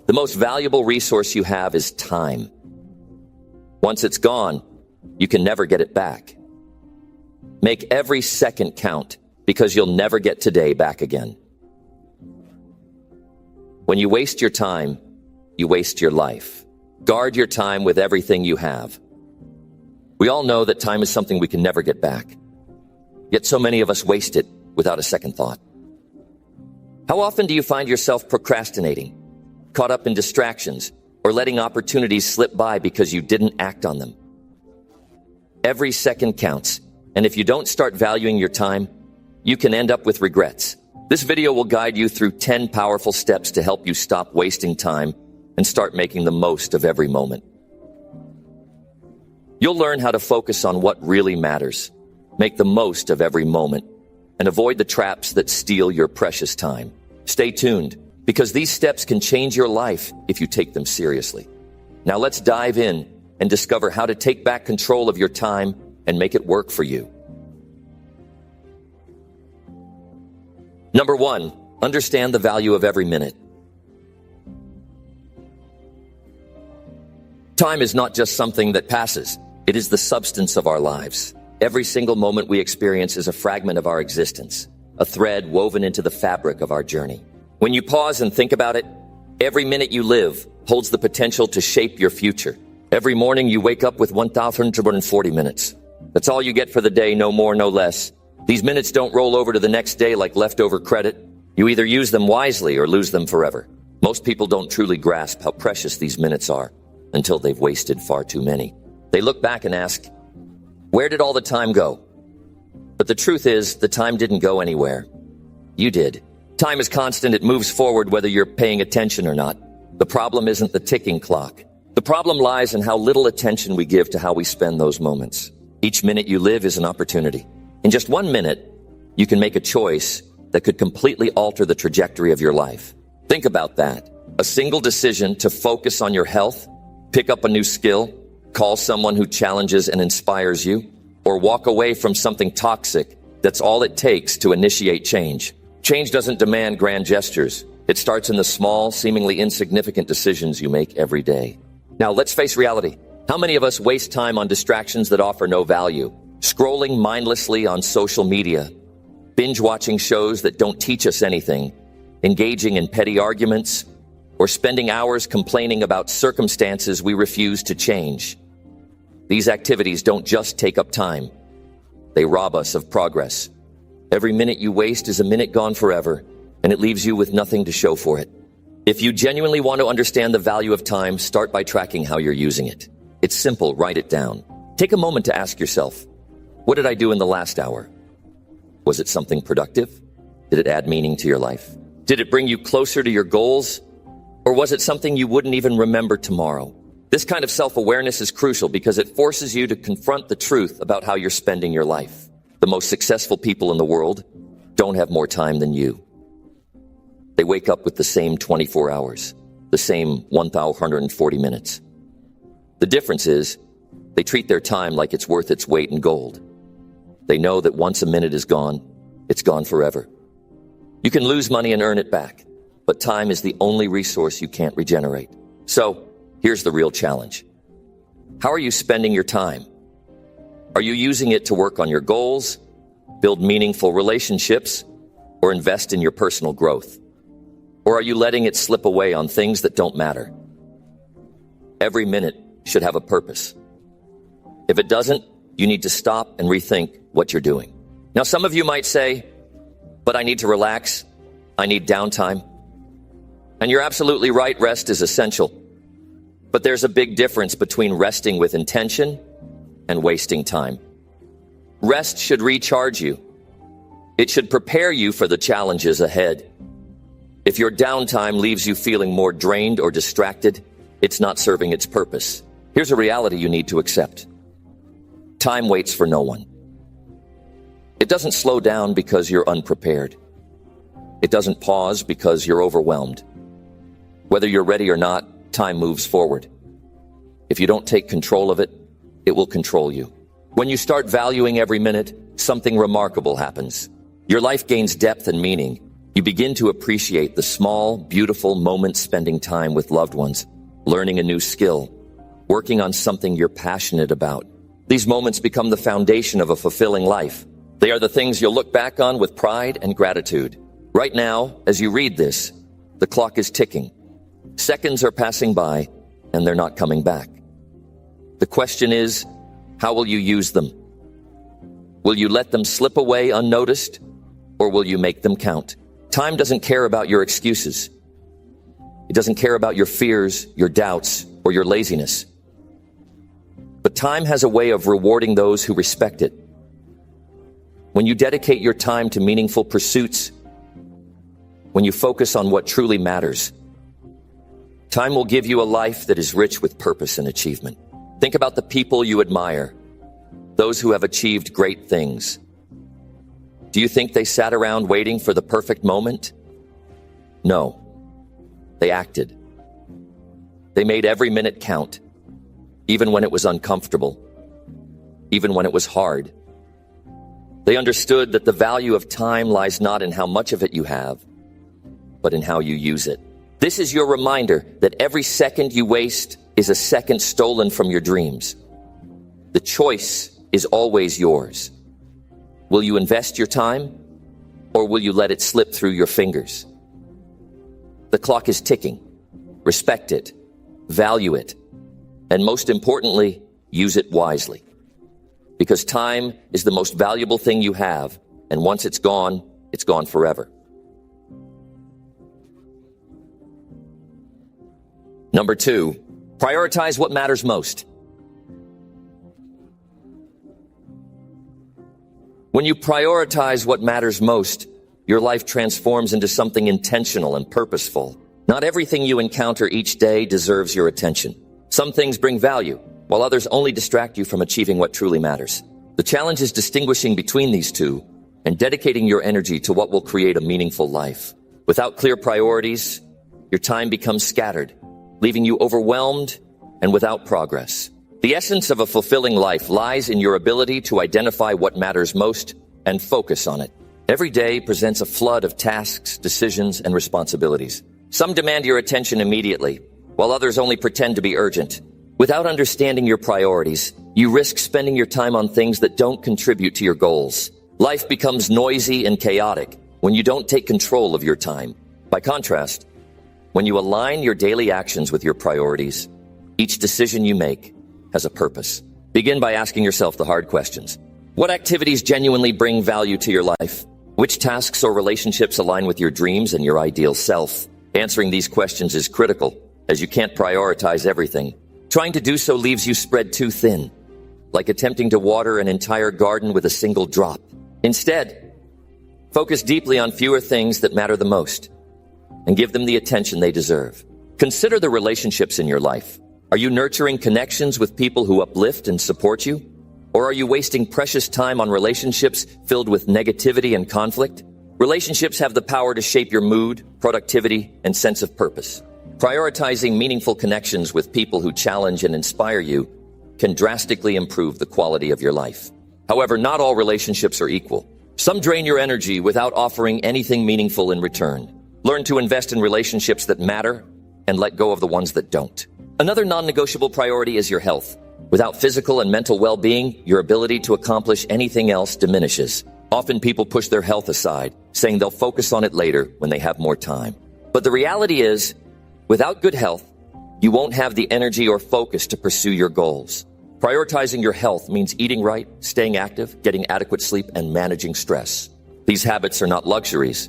The most valuable resource you have is time. Once it's gone, you can never get it back. Make every second count because you'll never get today back again. When you waste your time, you waste your life. Guard your time with everything you have. We all know that time is something we can never get back. Yet so many of us waste it without a second thought. How often do you find yourself procrastinating, caught up in distractions, or letting opportunities slip by because you didn't act on them? Every second counts, and if you don't start valuing your time, you can end up with regrets. This video will guide you through 10 powerful steps to help you stop wasting time and start making the most of every moment. You'll learn how to focus on what really matters, make the most of every moment, and avoid the traps that steal your precious time. Stay tuned, because these steps can change your life if you take them seriously. Now let's dive in and discover how to take back control of your time and make it work for you. Number 1, understand the value of every minute. Time is not just something that passes. It is the substance of our lives. Every single moment we experience is a fragment of our existence, a thread woven into the fabric of our journey. When you pause and think about it, every minute you live holds the potential to shape your future. Every morning you wake up with 1,240 minutes. That's all you get for the day, no more, no less. These minutes don't roll over to the next day like leftover credit. You either use them wisely or lose them forever. Most people don't truly grasp how precious these minutes are until they've wasted far too many. They look back and ask, where did all the time go? But the truth is, the time didn't go anywhere. You did. Time is constant. It moves forward whether you're paying attention or not. The problem isn't the ticking clock. The problem lies in how little attention we give to how we spend those moments. Each minute you live is an opportunity. In just 1 minute, you can make a choice that could completely alter the trajectory of your life. Think about that. A single decision to focus on your health, pick up a new skill, call someone who challenges and inspires you, or walk away from something toxic, that's all it takes to initiate change. Change doesn't demand grand gestures. It starts in the small, seemingly insignificant decisions you make every day. Now, let's face reality. How many of us waste time on distractions that offer no value? Scrolling mindlessly on social media, binge-watching shows that don't teach us anything, engaging in petty arguments, or spending hours complaining about circumstances we refuse to change. These activities don't just take up time. They rob us of progress. Every minute you waste is a minute gone forever, and it leaves you with nothing to show for it. If you genuinely want to understand the value of time, start by tracking how you're using it. It's simple, write it down. Take a moment to ask yourself, what did I do in the last hour? Was it something productive? Did it add meaning to your life? Did it bring you closer to your goals? Or was it something you wouldn't even remember tomorrow? This kind of self-awareness is crucial because it forces you to confront the truth about how you're spending your life. The most successful people in the world don't have more time than you. They wake up with the same 24 hours, the same 1,140 minutes. The difference is, they treat their time like it's worth its weight in gold. They know that once a minute is gone, it's gone forever. You can lose money and earn it back, but time is the only resource you can't regenerate. So, here's the real challenge. How are you spending your time? Are you using it to work on your goals, build meaningful relationships, or invest in your personal growth? Or are you letting it slip away on things that don't matter? Every minute should have a purpose. If it doesn't, you need to stop and rethink what you're doing. Now, some of you might say, but I need to relax. I need downtime. And you're absolutely right, rest is essential. But there's a big difference between resting with intention and wasting time. Rest should recharge you. It should prepare you for the challenges ahead. If your downtime leaves you feeling more drained or distracted, it's not serving its purpose. Here's a reality you need to accept. Time waits for no one. It doesn't slow down because you're unprepared. It doesn't pause because you're overwhelmed. Whether you're ready or not, time moves forward. If you don't take control of it, it will control you. When you start valuing every minute, something remarkable happens. Your life gains depth and meaning. You begin to appreciate the small, beautiful moments spending time with loved ones, learning a new skill, working on something you're passionate about. These moments become the foundation of a fulfilling life. They are the things you'll look back on with pride and gratitude. Right now, as you read this, the clock is ticking. Seconds are passing by, and they're not coming back. The question is, how will you use them? Will you let them slip away unnoticed, or will you make them count? Time doesn't care about your excuses. It doesn't care about your fears, your doubts, or your laziness. But time has a way of rewarding those who respect it. When you dedicate your time to meaningful pursuits, when you focus on what truly matters, time will give you a life that is rich with purpose and achievement. Think about the people you admire, those who have achieved great things. Do you think they sat around waiting for the perfect moment? No. They acted. They made every minute count, even when it was uncomfortable, even when it was hard. They understood that the value of time lies not in how much of it you have, but in how you use it. This is your reminder that every second you waste is a second stolen from your dreams. The choice is always yours. Will you invest your time, or will you let it slip through your fingers? The clock is ticking. Respect it, value it, and most importantly, use it wisely. Because time is the most valuable thing you have, and once it's gone forever. Number 2, prioritize what matters most. When you prioritize what matters most, your life transforms into something intentional and purposeful. Not everything you encounter each day deserves your attention. Some things bring value, while others only distract you from achieving what truly matters. The challenge is distinguishing between these two and dedicating your energy to what will create a meaningful life. Without clear priorities, your time becomes scattered, leaving you overwhelmed and without progress. The essence of a fulfilling life lies in your ability to identify what matters most and focus on it. Every day presents a flood of tasks, decisions, and responsibilities. Some demand your attention immediately, while others only pretend to be urgent. Without understanding your priorities, you risk spending your time on things that don't contribute to your goals. Life becomes noisy and chaotic when you don't take control of your time. By contrast, when you align your daily actions with your priorities, each decision you make has a purpose. Begin by asking yourself the hard questions. What activities genuinely bring value to your life? Which tasks or relationships align with your dreams and your ideal self? Answering these questions is critical, as you can't prioritize everything. Trying to do so leaves you spread too thin, like attempting to water an entire garden with a single drop. Instead, focus deeply on fewer things that matter the most, and give them the attention they deserve. Consider the relationships in your life. Are you nurturing connections with people who uplift and support you? Or are you wasting precious time on relationships filled with negativity and conflict? Relationships have the power to shape your mood, productivity, and sense of purpose. Prioritizing meaningful connections with people who challenge and inspire you can drastically improve the quality of your life. However, not all relationships are equal. Some drain your energy without offering anything meaningful in return. Learn to invest in relationships that matter and let go of the ones that don't. Another non-negotiable priority is your health. Without physical and mental well-being, your ability to accomplish anything else diminishes. Often people push their health aside, saying they'll focus on it later when they have more time. But the reality is, without good health, you won't have the energy or focus to pursue your goals. Prioritizing your health means eating right, staying active, getting adequate sleep, and managing stress. These habits are not luxuries.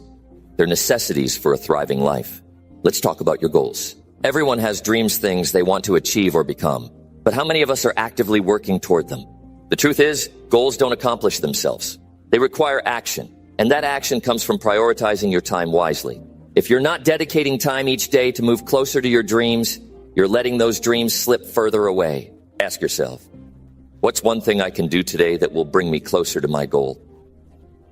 They're necessities for a thriving life. Let's talk about your goals. Everyone has dreams, things they want to achieve or become. But how many of us are actively working toward them? The truth is, goals don't accomplish themselves. They require action, and that action comes from prioritizing your time wisely. If you're not dedicating time each day to move closer to your dreams, you're letting those dreams slip further away. Ask yourself, what's one thing I can do today that will bring me closer to my goal?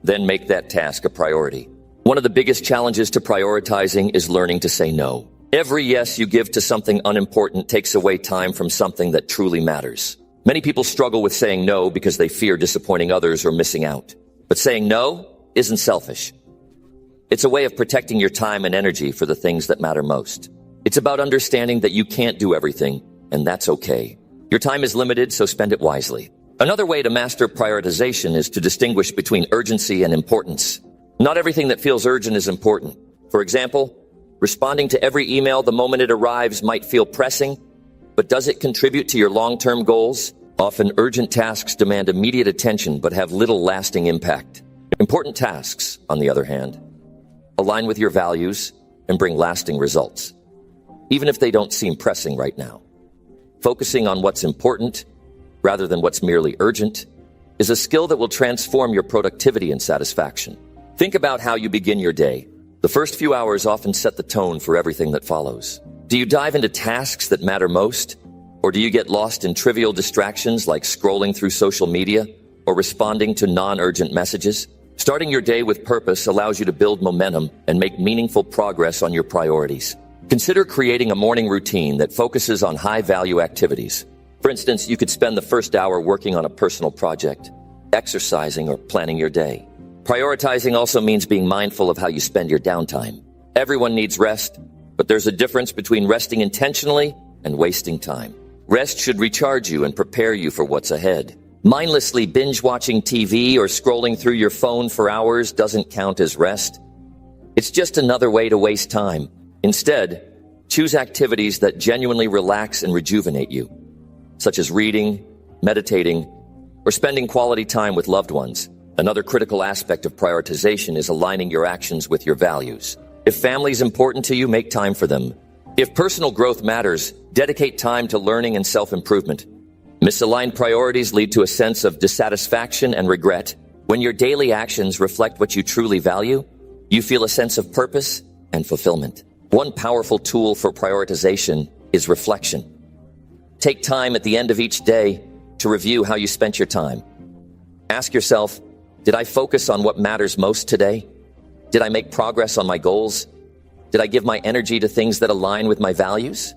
Then make that task a priority. One of the biggest challenges to prioritizing is learning to say no. Every yes you give to something unimportant takes away time from something that truly matters. Many people struggle with saying no because they fear disappointing others or missing out. But saying no isn't selfish. It's a way of protecting your time and energy for the things that matter most. It's about understanding that you can't do everything, and that's okay. Your time is limited, so spend it wisely. Another way to master prioritization is to distinguish between urgency and importance. Not everything that feels urgent is important. For example, responding to every email the moment it arrives might feel pressing, but does it contribute to your long-term goals? Often urgent tasks demand immediate attention but have little lasting impact. Important tasks, on the other hand, align with your values and bring lasting results, even if they don't seem pressing right now. Focusing on what's important rather than what's merely urgent is a skill that will transform your productivity and satisfaction. Think about how you begin your day. The first few hours often set the tone for everything that follows. Do you dive into tasks that matter most? Or do you get lost in trivial distractions like scrolling through social media or responding to non-urgent messages? Starting your day with purpose allows you to build momentum and make meaningful progress on your priorities. Consider creating a morning routine that focuses on high-value activities. For instance, you could spend the first hour working on a personal project, exercising, or planning your day. Prioritizing also means being mindful of how you spend your downtime. Everyone needs rest, but there's a difference between resting intentionally and wasting time. Rest should recharge you and prepare you for what's ahead. Mindlessly binge-watching TV or scrolling through your phone for hours doesn't count as rest. It's just another way to waste time. Instead, choose activities that genuinely relax and rejuvenate you, such as reading, meditating, or spending quality time with loved ones. Another critical aspect of prioritization is aligning your actions with your values. If family is important to you, make time for them. If personal growth matters, dedicate time to learning and self-improvement. Misaligned priorities lead to a sense of dissatisfaction and regret. When your daily actions reflect what you truly value, you feel a sense of purpose and fulfillment. One powerful tool for prioritization is reflection. Take time at the end of each day to review how you spent your time. Ask yourself, did I focus on what matters most today? Did I make progress on my goals? Did I give my energy to things that align with my values?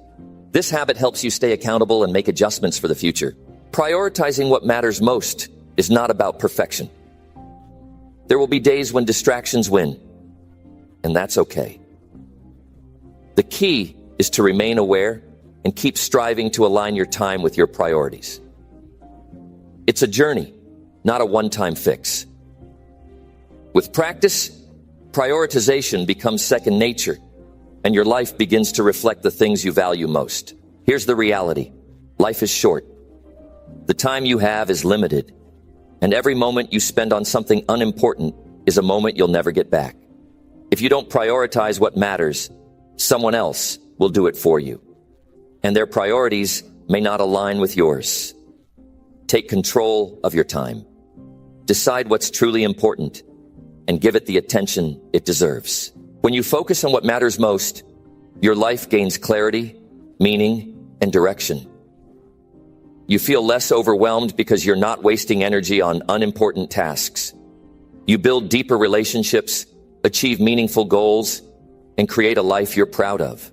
This habit helps you stay accountable and make adjustments for the future. Prioritizing what matters most is not about perfection. There will be days when distractions win, and that's okay. The key is to remain aware and keep striving to align your time with your priorities. It's a journey, not a one-time fix. With practice, prioritization becomes second nature, and your life begins to reflect the things you value most. Here's the reality. Life is short. The time you have is limited, and every moment you spend on something unimportant is a moment you'll never get back. If you don't prioritize what matters, someone else will do it for you, and their priorities may not align with yours. Take control of your time. Decide what's truly important and give it the attention it deserves. When you focus on what matters most, your life gains clarity, meaning, and direction. You feel less overwhelmed because you're not wasting energy on unimportant tasks. You build deeper relationships, achieve meaningful goals, and create a life you're proud of.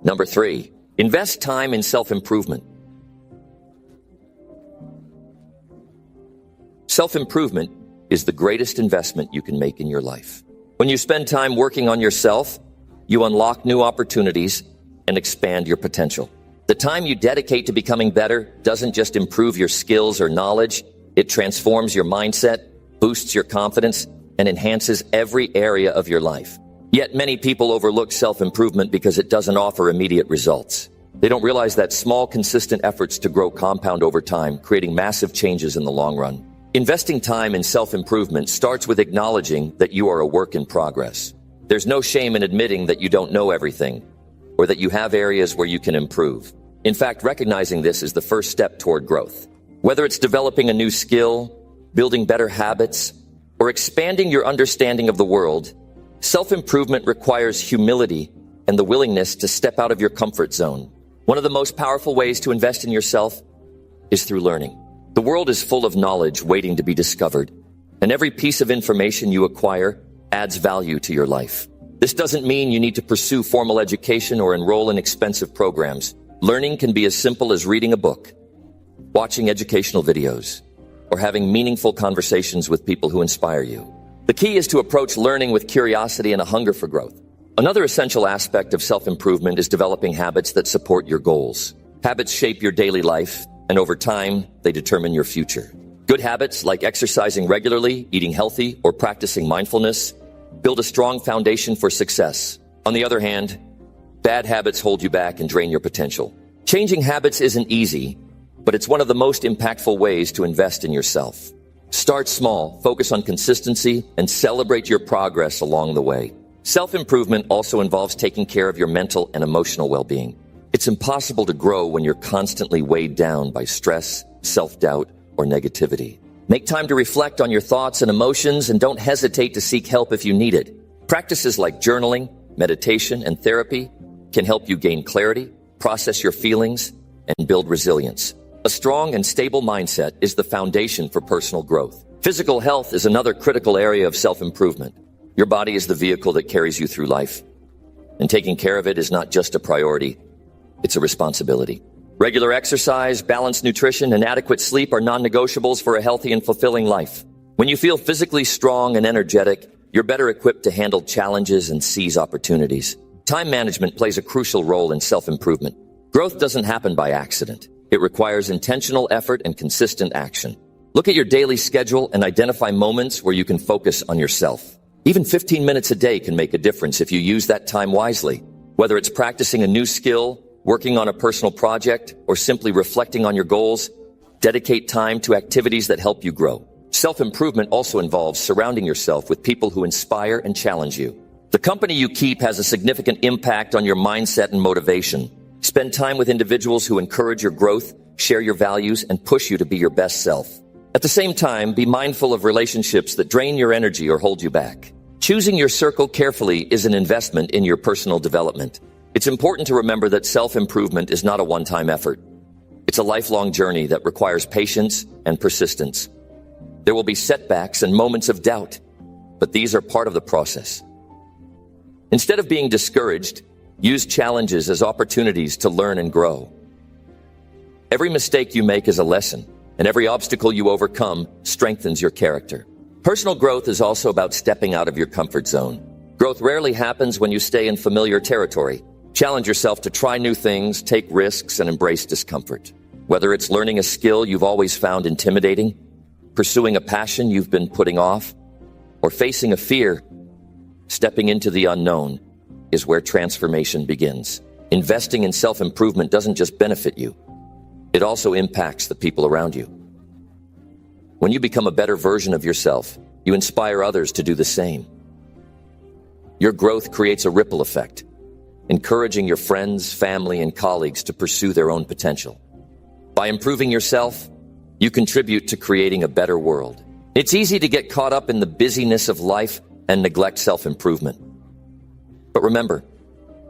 Number 3, invest time in self-improvement. Self-improvement is the greatest investment you can make in your life. When you spend time working on yourself, you unlock new opportunities and expand your potential. The time you dedicate to becoming better doesn't just improve your skills or knowledge, it transforms your mindset, boosts your confidence, and enhances every area of your life. Yet many people overlook self-improvement because it doesn't offer immediate results. They don't realize that small, consistent efforts to grow compound over time, creating massive changes in the long run. Investing time in self-improvement starts with acknowledging that you are a work in progress. There's no shame in admitting that you don't know everything, or that you have areas where you can improve. In fact, recognizing this is the first step toward growth. Whether it's developing a new skill, building better habits, or expanding your understanding of the world, self-improvement requires humility and the willingness to step out of your comfort zone. One of the most powerful ways to invest in yourself is through learning. The world is full of knowledge waiting to be discovered, and every piece of information you acquire adds value to your life. This doesn't mean you need to pursue formal education or enroll in expensive programs. Learning can be as simple as reading a book, watching educational videos, or having meaningful conversations with people who inspire you. The key is to approach learning with curiosity and a hunger for growth. Another essential aspect of self-improvement is developing habits that support your goals. Habits shape your daily life, and over time, they determine your future. Good habits like exercising regularly, eating healthy, or practicing mindfulness build a strong foundation for success. On the other hand, bad habits hold you back and drain your potential. Changing habits isn't easy, but it's one of the most impactful ways to invest in yourself. Start small, focus on consistency, and celebrate your progress along the way. Self-improvement also involves taking care of your mental and emotional well-being. It's impossible to grow when you're constantly weighed down by stress, self-doubt, or negativity. Make time to reflect on your thoughts and emotions, and don't hesitate to seek help if you need it. Practices like journaling, meditation, and therapy can help you gain clarity, process your feelings, and build resilience. A strong and stable mindset is the foundation for personal growth. Physical health is another critical area of self-improvement. Your body is the vehicle that carries you through life, and taking care of it is not just a priority, it's a responsibility. Regular exercise, balanced nutrition, and adequate sleep are non-negotiables for a healthy and fulfilling life. When you feel physically strong and energetic, you're better equipped to handle challenges and seize opportunities. Time management plays a crucial role in self-improvement. Growth doesn't happen by accident. It requires intentional effort and consistent action. Look at your daily schedule and identify moments where you can focus on yourself. Even 15 minutes a day can make a difference if you use that time wisely. Whether it's practicing a new skill, working on a personal project, or simply reflecting on your goals, dedicate time to activities that help you grow. Self-improvement also involves surrounding yourself with people who inspire and challenge you. The company you keep has a significant impact on your mindset and motivation. Spend time with individuals who encourage your growth, share your values, and push you to be your best self. At the same time, be mindful of relationships that drain your energy or hold you back. Choosing your circle carefully is an investment in your personal development. It's important to remember that self-improvement is not a one-time effort. It's a lifelong journey that requires patience and persistence. There will be setbacks and moments of doubt, but these are part of the process. Instead of being discouraged, use challenges as opportunities to learn and grow. Every mistake you make is a lesson, and every obstacle you overcome strengthens your character. Personal growth is also about stepping out of your comfort zone. Growth rarely happens when you stay in familiar territory. Challenge yourself to try new things, take risks, and embrace discomfort. Whether it's learning a skill you've always found intimidating, pursuing a passion you've been putting off, or facing a fear, stepping into the unknown is where transformation begins. Investing in self-improvement doesn't just benefit you, it also impacts the people around you. When you become a better version of yourself, you inspire others to do the same. Your growth creates a ripple effect, encouraging your friends, family, and colleagues to pursue their own potential. By improving yourself, you contribute to creating a better world. It's easy to get caught up in the busyness of life and neglect self-improvement. But remember,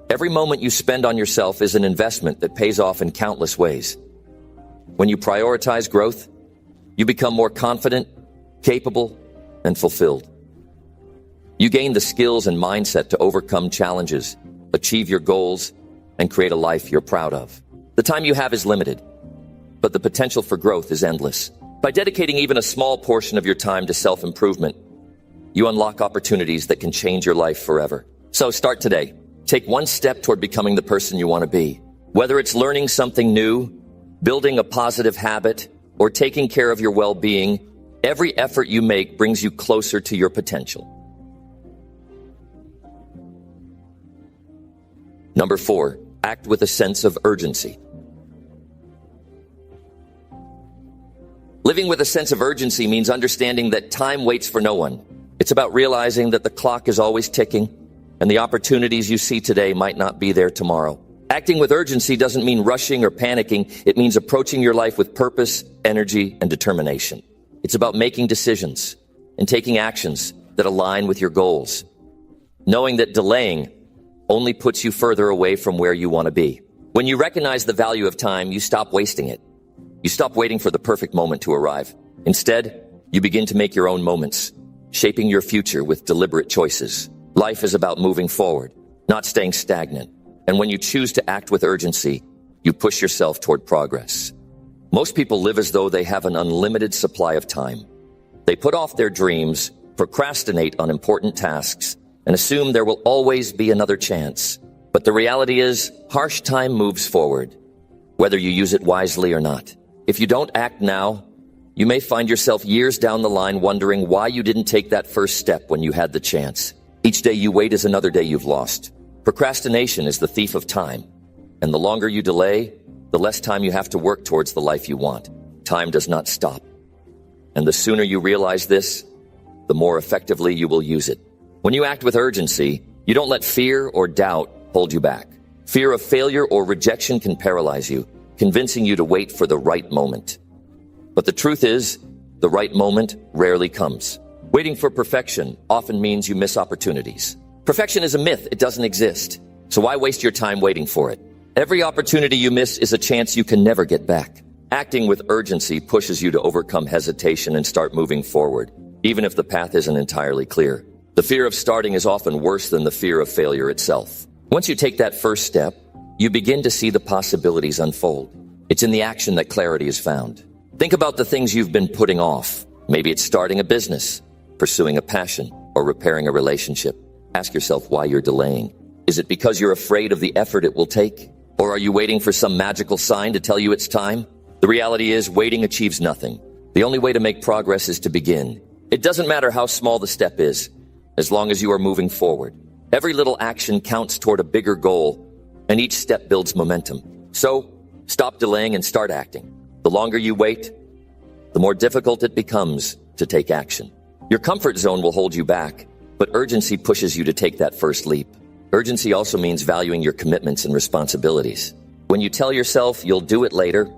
every moment you spend on yourself is an investment that pays off in countless ways. When you prioritize growth, you become more confident, capable, and fulfilled. You gain the skills and mindset to overcome challenges, achieve your goals, and create a life you're proud of. The time you have is limited, but the potential for growth is endless. By dedicating even a small portion of your time to self-improvement, you unlock opportunities that can change your life forever. So start today. Take one step toward becoming the person you want to be. Whether it's learning something new, building a positive habit, or taking care of your well-being, every effort you make brings you closer to your potential. Number 4, act with a sense of urgency. Living with a sense of urgency means understanding that time waits for no one. It's about realizing that the clock is always ticking, and the opportunities you see today might not be there tomorrow. Acting with urgency doesn't mean rushing or panicking. It means approaching your life with purpose, energy, and determination. It's about making decisions and taking actions that align with your goals, knowing that delaying only puts you further away from where you want to be. When you recognize the value of time, you stop wasting it. You stop waiting for the perfect moment to arrive. Instead, you begin to make your own moments, shaping your future with deliberate choices. Life is about moving forward, not staying stagnant. And when you choose to act with urgency, you push yourself toward progress. Most people live as though they have an unlimited supply of time. They put off their dreams, procrastinate on important tasks, and assume there will always be another chance. But the reality is, harsh time moves forward, whether you use it wisely or not. If you don't act now, you may find yourself years down the line wondering why you didn't take that first step when you had the chance. Each day you wait is another day you've lost. Procrastination is the thief of time, and the longer you delay, the less time you have to work towards the life you want. Time does not stop. And the sooner you realize this, the more effectively you will use it. When you act with urgency, you don't let fear or doubt hold you back. Fear of failure or rejection can paralyze you, convincing you to wait for the right moment. But the truth is, the right moment rarely comes. Waiting for perfection often means you miss opportunities. Perfection is a myth. It doesn't exist. So why waste your time waiting for it? Every opportunity you miss is a chance you can never get back. Acting with urgency pushes you to overcome hesitation and start moving forward, even if the path isn't entirely clear. The fear of starting is often worse than the fear of failure itself. Once you take that first step, you begin to see the possibilities unfold. It's in the action that clarity is found. Think about the things you've been putting off. Maybe it's starting a business, pursuing a passion, or repairing a relationship. Ask yourself why you're delaying. Is it because you're afraid of the effort it will take? Or are you waiting for some magical sign to tell you it's time? The reality is, waiting achieves nothing. The only way to make progress is to begin. It doesn't matter how small the step is, as long as you are moving forward. Every little action counts toward a bigger goal, and each step builds momentum. So, stop delaying and start acting. The longer you wait, the more difficult it becomes to take action. Your comfort zone will hold you back, but urgency pushes you to take that first leap. Urgency also means valuing your commitments and responsibilities. When you tell yourself you'll do it later,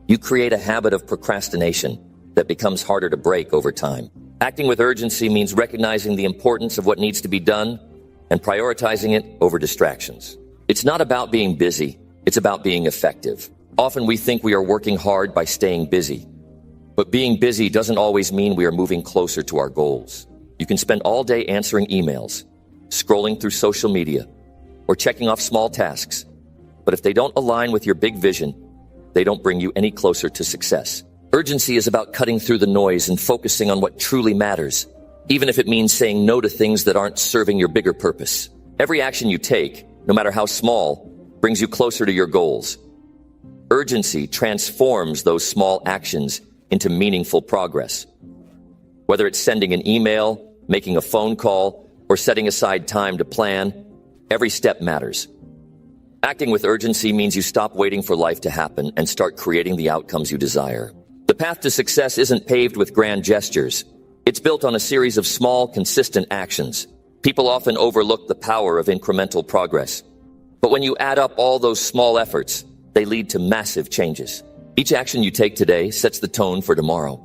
you create a habit of procrastination that becomes harder to break over time. Acting with urgency means recognizing the importance of what needs to be done and prioritizing it over distractions. It's not about being busy, it's about being effective. Often we think we are working hard by staying busy, but being busy doesn't always mean we are moving closer to our goals. You can spend all day answering emails, scrolling through social media, or checking off small tasks. But if they don't align with your big vision, they don't bring you any closer to success. Urgency is about cutting through the noise and focusing on what truly matters, even if it means saying no to things that aren't serving your bigger purpose. Every action you take, no matter how small, brings you closer to your goals. Urgency transforms those small actions into meaningful progress. Whether it's sending an email, making a phone call, or setting aside time to plan, every step matters. Acting with urgency means you stop waiting for life to happen and start creating the outcomes you desire. The path to success isn't paved with grand gestures. It's built on a series of small, consistent actions. People often overlook the power of incremental progress. But when you add up all those small efforts, they lead to massive changes. Each action you take today sets the tone for tomorrow.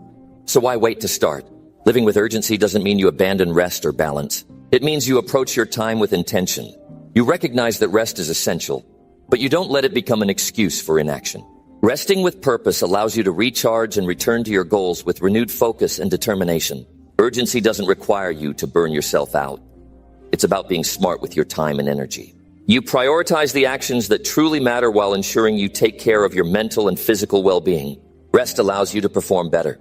So why wait to start? Living with urgency doesn't mean you abandon rest or balance. It means you approach your time with intention. You recognize that rest is essential, but you don't let it become an excuse for inaction. Resting with purpose allows you to recharge and return to your goals with renewed focus and determination. Urgency doesn't require you to burn yourself out. It's about being smart with your time and energy. You prioritize the actions that truly matter while ensuring you take care of your mental and physical well-being. Rest allows you to perform better,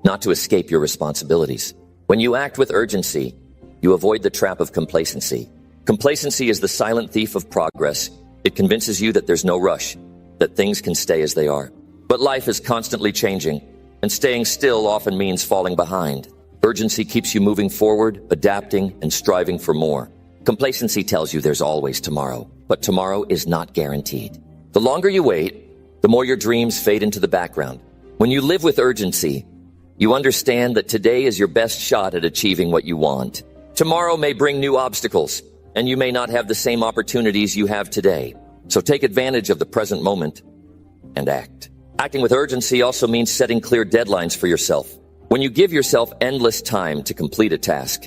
not to escape your responsibilities. When you act with urgency, you avoid the trap of complacency. Complacency is the silent thief of progress. It convinces you that there's no rush, that things can stay as they are. But life is constantly changing, and staying still often means falling behind. Urgency keeps you moving forward, adapting, and striving for more. Complacency tells you there's always tomorrow, but tomorrow is not guaranteed. The longer you wait, the more your dreams fade into the background. When you live with urgency, you understand that today is your best shot at achieving what you want. Tomorrow may bring new obstacles, and you may not have the same opportunities you have today. So take advantage of the present moment and act. Acting with urgency also means setting clear deadlines for yourself. When you give yourself endless time to complete a task,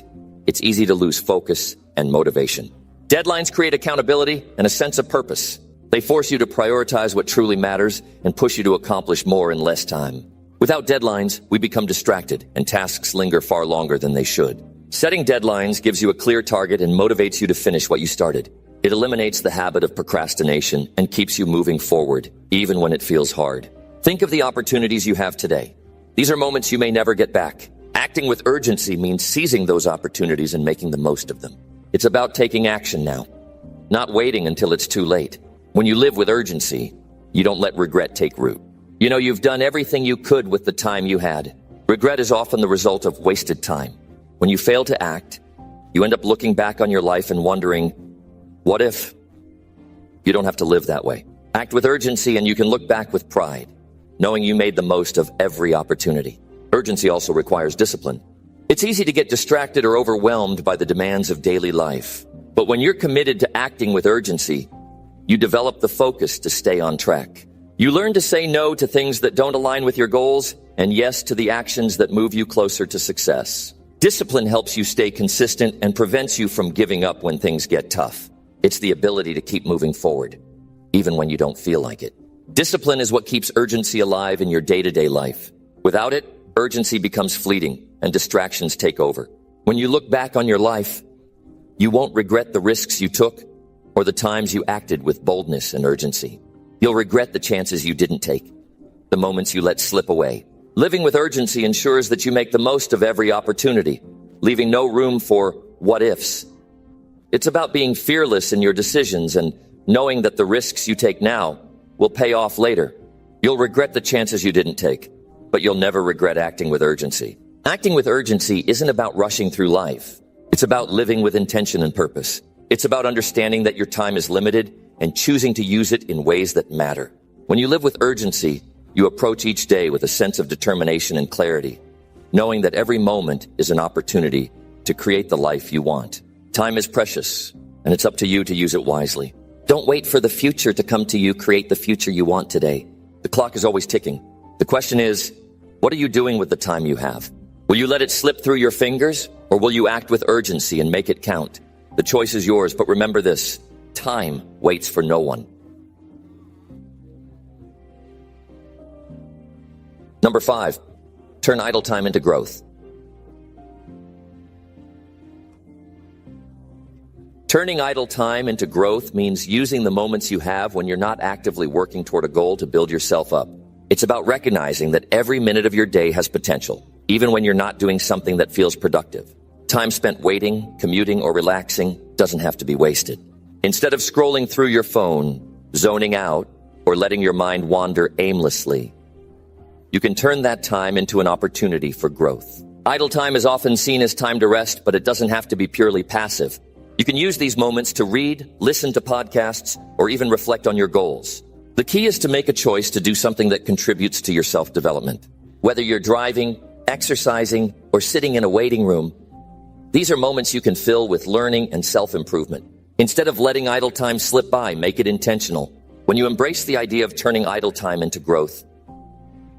it's easy to lose focus and motivation. Deadlines create accountability and a sense of purpose. They force you to prioritize what truly matters and push you to accomplish more in less time. Without deadlines, we become distracted and tasks linger far longer than they should. Setting deadlines gives you a clear target and motivates you to finish what you started. It eliminates the habit of procrastination and keeps you moving forward, even when it feels hard. Think of the opportunities you have today. These are moments you may never get back. Acting with urgency means seizing those opportunities and making the most of them. It's about taking action now, not waiting until it's too late. When you live with urgency, you don't let regret take root. You know you've done everything you could with the time you had. Regret is often the result of wasted time. When you fail to act, you end up looking back on your life and wondering, what if? You don't have to live that way. Act with urgency and you can look back with pride, knowing you made the most of every opportunity. Urgency also requires discipline. It's easy to get distracted or overwhelmed by the demands of daily life. But when you're committed to acting with urgency, you develop the focus to stay on track. You learn to say no to things that don't align with your goals and yes to the actions that move you closer to success. Discipline helps you stay consistent and prevents you from giving up when things get tough. It's the ability to keep moving forward, even when you don't feel like it. Discipline is what keeps urgency alive in your day-to-day life. Without it, urgency becomes fleeting and distractions take over. When you look back on your life, you won't regret the risks you took or the times you acted with boldness and urgency. You'll regret the chances you didn't take, the moments you let slip away. Living with urgency ensures that you make the most of every opportunity, leaving no room for what ifs. It's about being fearless in your decisions and knowing that the risks you take now will pay off later. You'll regret the chances you didn't take, but you'll never regret acting with urgency. Acting with urgency isn't about rushing through life. It's about living with intention and purpose. It's about understanding that your time is limited and choosing to use it in ways that matter. When you live with urgency, you approach each day with a sense of determination and clarity, knowing that every moment is an opportunity to create the life you want. Time is precious, and it's up to you to use it wisely. Don't wait for the future to come to you. Create the future you want today. The clock is always ticking. The question is, what are you doing with the time you have? Will you let it slip through your fingers, or will you act with urgency and make it count? The choice is yours, but remember this: time waits for no one. Number 5, turn idle time into growth. Turning idle time into growth means using the moments you have when you're not actively working toward a goal to build yourself up. It's about recognizing that every minute of your day has potential, even when you're not doing something that feels productive. Time spent waiting, commuting, or relaxing doesn't have to be wasted. Instead of scrolling through your phone, zoning out, or letting your mind wander aimlessly, you can turn that time into an opportunity for growth. Idle time is often seen as time to rest, but it doesn't have to be purely passive. You can use these moments to read, listen to podcasts, or even reflect on your goals. The key is to make a choice to do something that contributes to your self-development. Whether you're driving, exercising, or sitting in a waiting room, these are moments you can fill with learning and self-improvement. Instead of letting idle time slip by, make it intentional. When you embrace the idea of turning idle time into growth,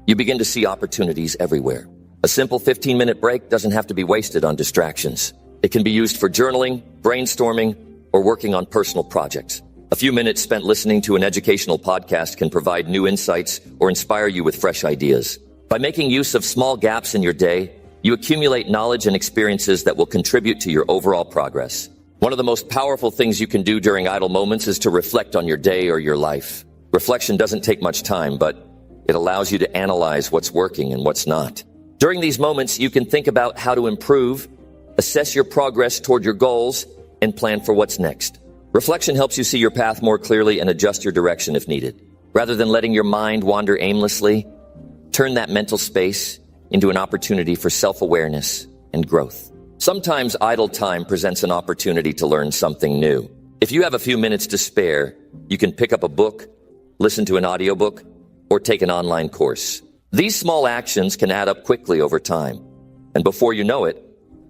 you begin to see opportunities everywhere. A simple 15-minute break doesn't have to be wasted on distractions. It can be used for journaling, brainstorming, or working on personal projects. A few minutes spent listening to an educational podcast can provide new insights or inspire you with fresh ideas. By making use of small gaps in your day, you accumulate knowledge and experiences that will contribute to your overall progress. One of the most powerful things you can do during idle moments is to reflect on your day or your life. Reflection doesn't take much time, but it allows you to analyze what's working and what's not. During these moments, you can think about how to improve, assess your progress toward your goals, and plan for what's next. Reflection helps you see your path more clearly and adjust your direction if needed. Rather than letting your mind wander aimlessly, turn that mental space into an opportunity for self-awareness and growth. Sometimes idle time presents an opportunity to learn something new. If you have a few minutes to spare, you can pick up a book, listen to an audiobook, or take an online course. These small actions can add up quickly over time, and before you know it,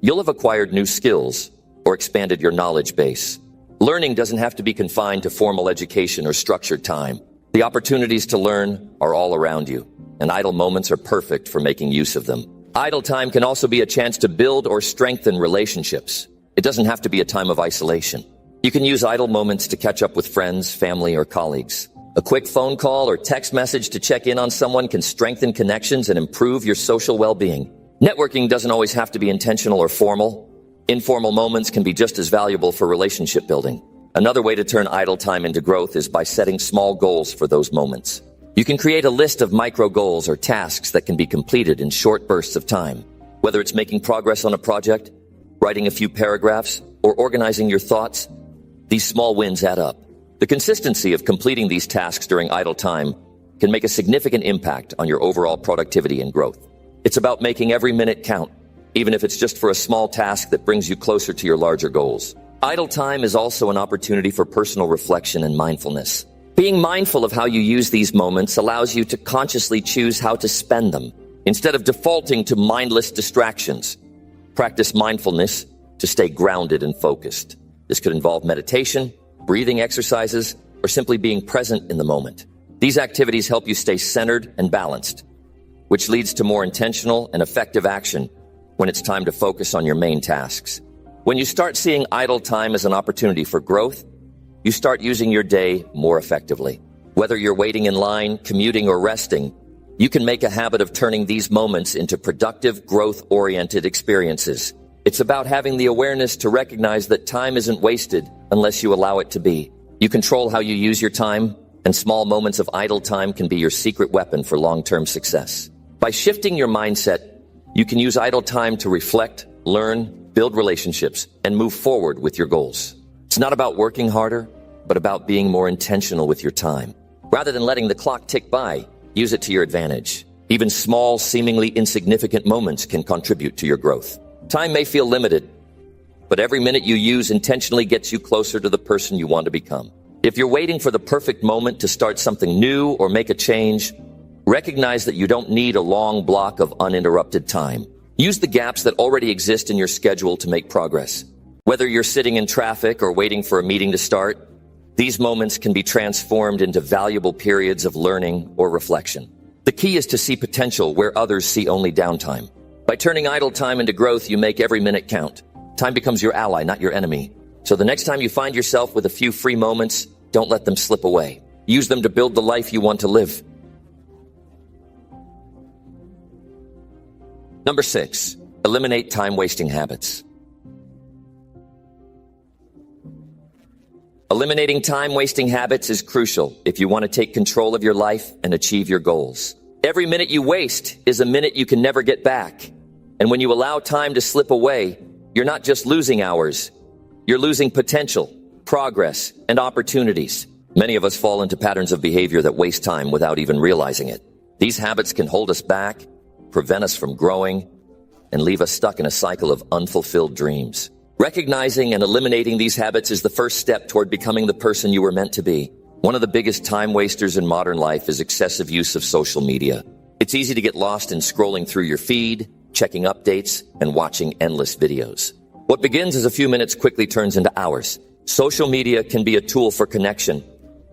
you'll have acquired new skills or expanded your knowledge base. Learning doesn't have to be confined to formal education or structured time. The opportunities to learn are all around you, and idle moments are perfect for making use of them. Idle time can also be a chance to build or strengthen relationships. It doesn't have to be a time of isolation. You can use idle moments to catch up with friends, family, or colleagues. A quick phone call or text message to check in on someone can strengthen connections and improve your social well-being. Networking doesn't always have to be intentional or formal. Informal moments can be just as valuable for relationship building. Another way to turn idle time into growth is by setting small goals for those moments. You can create a list of micro goals or tasks that can be completed in short bursts of time. Whether it's making progress on a project, writing a few paragraphs, or organizing your thoughts, these small wins add up. The consistency of completing these tasks during idle time can make a significant impact on your overall productivity and growth. It's about making every minute count, even if it's just for a small task that brings you closer to your larger goals. Idle time is also an opportunity for personal reflection and mindfulness. Being mindful of how you use these moments allows you to consciously choose how to spend them, instead of defaulting to mindless distractions. Practice mindfulness to stay grounded and focused. This could involve meditation, breathing exercises, or simply being present in the moment. These activities help you stay centered and balanced, which leads to more intentional and effective action when it's time to focus on your main tasks. When you start seeing idle time as an opportunity for growth, you start using your day more effectively. Whether you're waiting in line, commuting, or resting, you can make a habit of turning these moments into productive, growth-oriented experiences. It's about having the awareness to recognize that time isn't wasted unless you allow it to be. You control how you use your time, and small moments of idle time can be your secret weapon for long-term success. By shifting your mindset, you can use idle time to reflect, learn, build relationships, and move forward with your goals. It's not about working harder, but about being more intentional with your time. Rather than letting the clock tick by, use it to your advantage. Even small, seemingly insignificant moments can contribute to your growth. Time may feel limited, but every minute you use intentionally gets you closer to the person you want to become. If you're waiting for the perfect moment to start something new or make a change, recognize that you don't need a long block of uninterrupted time. Use the gaps that already exist in your schedule to make progress. Whether you're sitting in traffic or waiting for a meeting to start, these moments can be transformed into valuable periods of learning or reflection. The key is to see potential where others see only downtime. By turning idle time into growth, you make every minute count. Time becomes your ally, not your enemy. So the next time you find yourself with a few free moments, don't let them slip away. Use them to build the life you want to live. Number 6, eliminate time-wasting habits. Eliminating time-wasting habits is crucial if you want to take control of your life and achieve your goals. Every minute you waste is a minute you can never get back. And when you allow time to slip away, you're not just losing hours, you're losing potential, progress, and opportunities. Many of us fall into patterns of behavior that waste time without even realizing it. These habits can hold us back, prevent us from growing, and leave us stuck in a cycle of unfulfilled dreams. Recognizing and eliminating these habits is the first step toward becoming the person you were meant to be. One of the biggest time wasters in modern life is excessive use of social media. It's easy to get lost in scrolling through your feed, checking updates, and watching endless videos. What begins as a few minutes quickly turns into hours. Social media can be a tool for connection,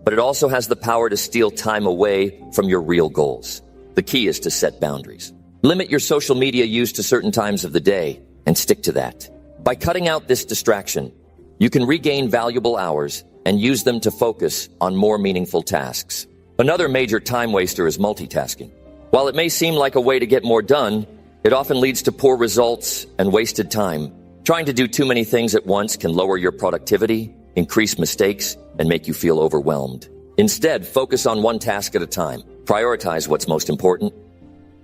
but it also has the power to steal time away from your real goals. The key is to set boundaries. Limit your social media use to certain times of the day and stick to that. By cutting out this distraction, you can regain valuable hours and use them to focus on more meaningful tasks. Another major time waster is multitasking. While it may seem like a way to get more done, it often leads to poor results and wasted time. Trying to do too many things at once can lower your productivity, increase mistakes, and make you feel overwhelmed. Instead, focus on one task at a time. Prioritize what's most important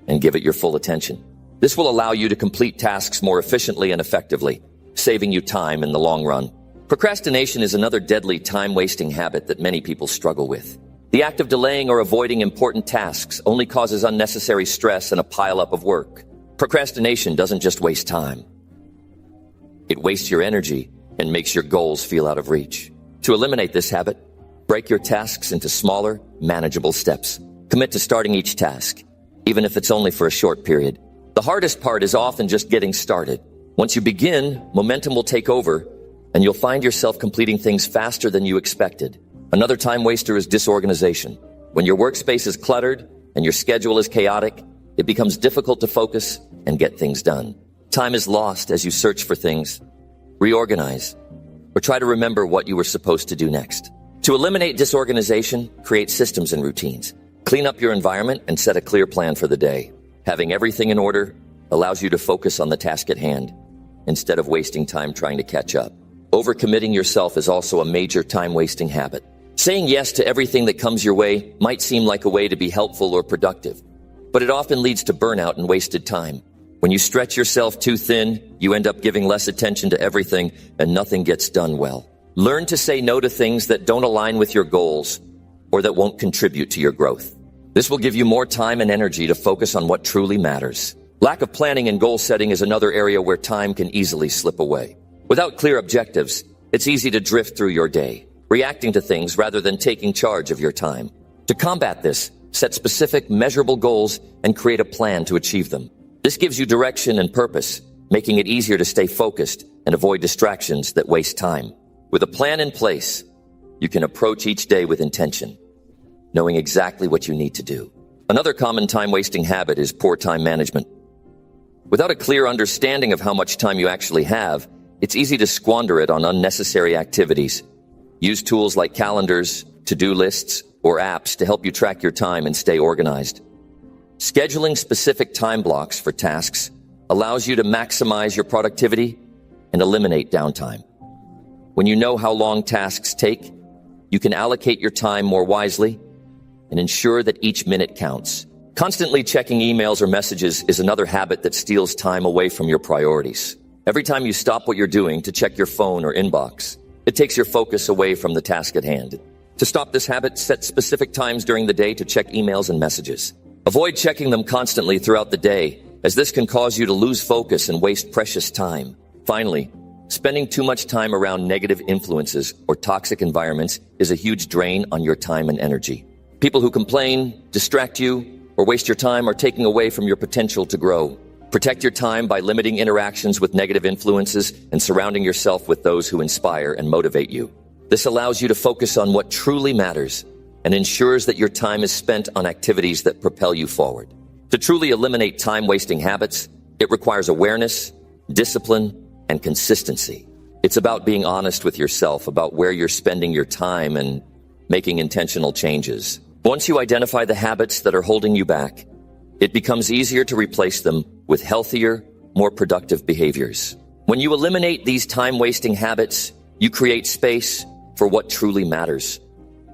and give it your full attention. This will allow you to complete tasks more efficiently and effectively, saving you time in the long run. Procrastination is another deadly time-wasting habit that many people struggle with. The act of delaying or avoiding important tasks only causes unnecessary stress and a pile-up of work. Procrastination doesn't just waste time. It wastes your energy and makes your goals feel out of reach. To eliminate this habit, break your tasks into smaller, manageable steps. Commit to starting each task, even if it's only for a short period. The hardest part is often just getting started. Once you begin, momentum will take over, and you'll find yourself completing things faster than you expected. Another time waster is disorganization. When your workspace is cluttered and your schedule is chaotic, it becomes difficult to focus and get things done. Time is lost as you search for things, reorganize, or try to remember what you were supposed to do next. To eliminate disorganization, create systems and routines. Clean up your environment and set a clear plan for the day. Having everything in order allows you to focus on the task at hand instead of wasting time trying to catch up. Overcommitting yourself is also a major time-wasting habit. Saying yes to everything that comes your way might seem like a way to be helpful or productive, but it often leads to burnout and wasted time. When you stretch yourself too thin, you end up giving less attention to everything and nothing gets done well. Learn to say no to things that don't align with your goals or that won't contribute to your growth. This will give you more time and energy to focus on what truly matters. Lack of planning and goal setting is another area where time can easily slip away. Without clear objectives, it's easy to drift through your day, reacting to things rather than taking charge of your time. To combat this, set specific, measurable goals and create a plan to achieve them. This gives you direction and purpose, making it easier to stay focused and avoid distractions that waste time. With a plan in place, you can approach each day with intention, knowing exactly what you need to do. Another common time-wasting habit is poor time management. Without a clear understanding of how much time you actually have, it's easy to squander it on unnecessary activities. Use tools like calendars, to-do lists, or apps to help you track your time and stay organized. Scheduling specific time blocks for tasks allows you to maximize your productivity and eliminate downtime. When you know how long tasks take, you can allocate your time more wisely and ensure that each minute counts. Constantly checking emails or messages is another habit that steals time away from your priorities. Every time you stop what you're doing to check your phone or inbox, it takes your focus away from the task at hand. To stop this habit, set specific times during the day to check emails and messages. Avoid checking them constantly throughout the day, as this can cause you to lose focus and waste precious time. Finally, spending too much time around negative influences or toxic environments is a huge drain on your time and energy. People who complain, distract you, or waste your time are taking away from your potential to grow. Protect your time by limiting interactions with negative influences and surrounding yourself with those who inspire and motivate you. This allows you to focus on what truly matters and ensures that your time is spent on activities that propel you forward. To truly eliminate time-wasting habits, it requires awareness, discipline, and consistency. It's about being honest with yourself about where you're spending your time and making intentional changes. Once you identify the habits that are holding you back, it becomes easier to replace them with healthier, more productive behaviors. When you eliminate these time-wasting habits, you create space for what truly matters: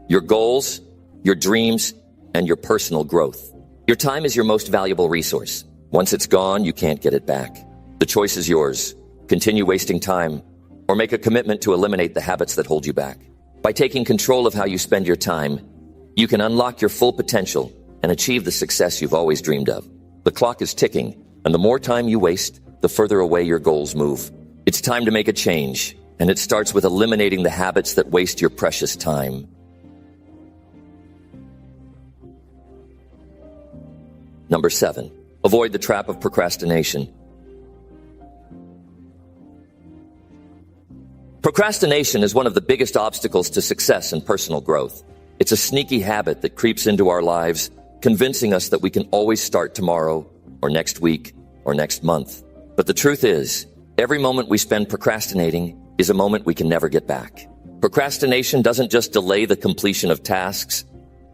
your goals, your dreams, and your personal growth. Your time is your most valuable resource. Once it's gone, you can't get it back. The choice is yours. Continue wasting time, or make a commitment to eliminate the habits that hold you back. By taking control of how you spend your time, you can unlock your full potential and achieve the success you've always dreamed of. The clock is ticking, and the more time you waste, the further away your goals move. It's time to make a change, and it starts with eliminating the habits that waste your precious time. Number 7, avoid the trap of procrastination. Procrastination is one of the biggest obstacles to success and personal growth. It's a sneaky habit that creeps into our lives, convincing us that we can always start tomorrow, or next week, or next month. But the truth is, every moment we spend procrastinating is a moment we can never get back. Procrastination doesn't just delay the completion of tasks,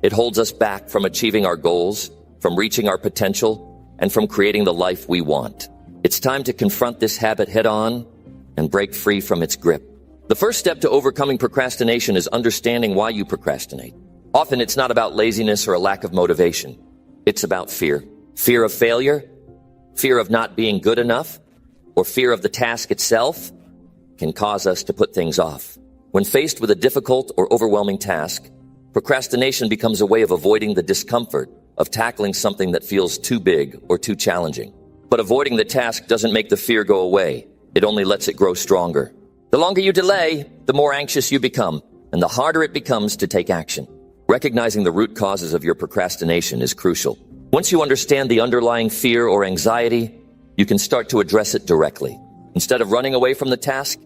it holds us back from achieving our goals, from reaching our potential, and from creating the life we want. It's time to confront this habit head-on and break free from its grip. The first step to overcoming procrastination is understanding why you procrastinate. Often it's not about laziness or a lack of motivation. It's about fear. Fear of failure, fear of not being good enough, or fear of the task itself can cause us to put things off. When faced with a difficult or overwhelming task, procrastination becomes a way of avoiding the discomfort of tackling something that feels too big or too challenging. But avoiding the task doesn't make the fear go away. It only lets it grow stronger. The longer you delay, the more anxious you become, and the harder it becomes to take action. Recognizing the root causes of your procrastination is crucial. Once you understand the underlying fear or anxiety, you can start to address it directly. Instead of running away from the task,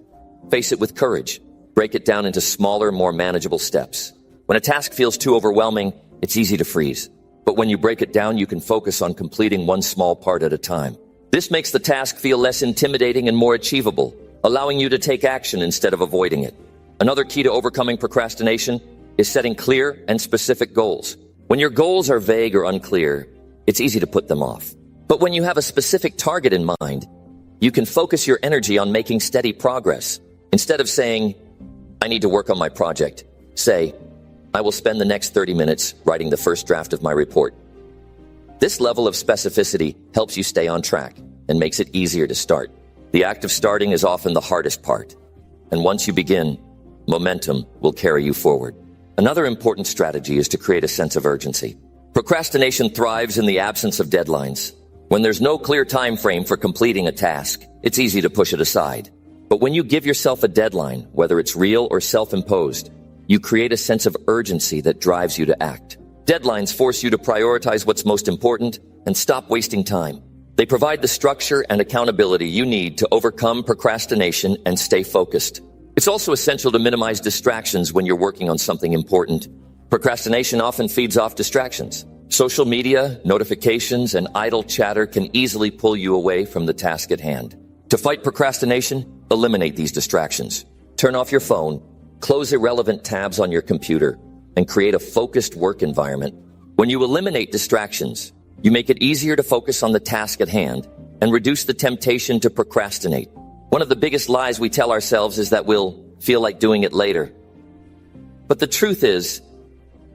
face it with courage. Break it down into smaller, more manageable steps. When a task feels too overwhelming, it's easy to freeze. But when you break it down, you can focus on completing one small part at a time. This makes the task feel less intimidating and more achievable, allowing you to take action instead of avoiding it. Another key to overcoming procrastination is setting clear and specific goals. When your goals are vague or unclear, it's easy to put them off. But when you have a specific target in mind, you can focus your energy on making steady progress. Instead of saying, "I need to work on my project," say, I will spend the next 30 minutes writing the first draft of my report. This level of specificity helps you stay on track and makes it easier to start. The act of starting is often the hardest part, and once you begin, momentum will carry you forward. Another important strategy is to create a sense of urgency. Procrastination thrives in the absence of deadlines. When there's no clear time frame for completing a task, it's easy to push it aside. But when you give yourself a deadline, whether it's real or self-imposed, you create a sense of urgency that drives you to act. Deadlines force you to prioritize what's most important and stop wasting time. They provide the structure and accountability you need to overcome procrastination and stay focused. It's also essential to minimize distractions when you're working on something important. Procrastination often feeds off distractions. Social media, notifications, and idle chatter can easily pull you away from the task at hand. To fight procrastination, eliminate these distractions. Turn off your phone, close irrelevant tabs on your computer, and create a focused work environment. When you eliminate distractions, you make it easier to focus on the task at hand and reduce the temptation to procrastinate. One of the biggest lies we tell ourselves is that we'll feel like doing it later. But the truth is,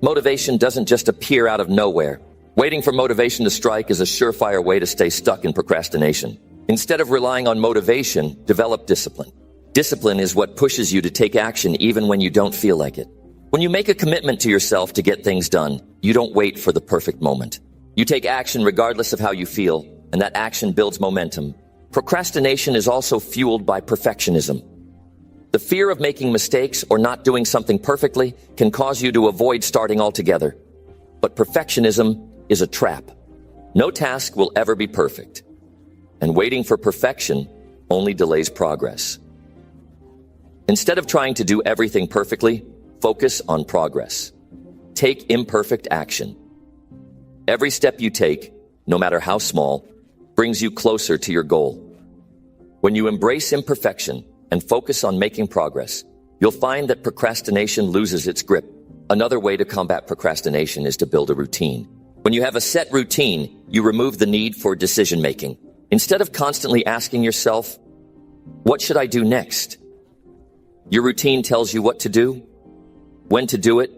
motivation doesn't just appear out of nowhere. Waiting for motivation to strike is a surefire way to stay stuck in procrastination. Instead of relying on motivation, develop discipline. Discipline is what pushes you to take action even when you don't feel like it. When you make a commitment to yourself to get things done, you don't wait for the perfect moment. You take action regardless of how you feel, and that action builds momentum. Procrastination is also fueled by perfectionism. The fear of making mistakes or not doing something perfectly can cause you to avoid starting altogether. But perfectionism is a trap. No task will ever be perfect, and waiting for perfection only delays progress. Instead of trying to do everything perfectly, focus on progress. Take imperfect action. Every step you take, no matter how small, brings you closer to your goal. When you embrace imperfection and focus on making progress, you'll find that procrastination loses its grip. Another way to combat procrastination is to build a routine. When you have a set routine, you remove the need for decision-making. Instead of constantly asking yourself, "What should I do next?" Your routine tells you what to do, when to do it,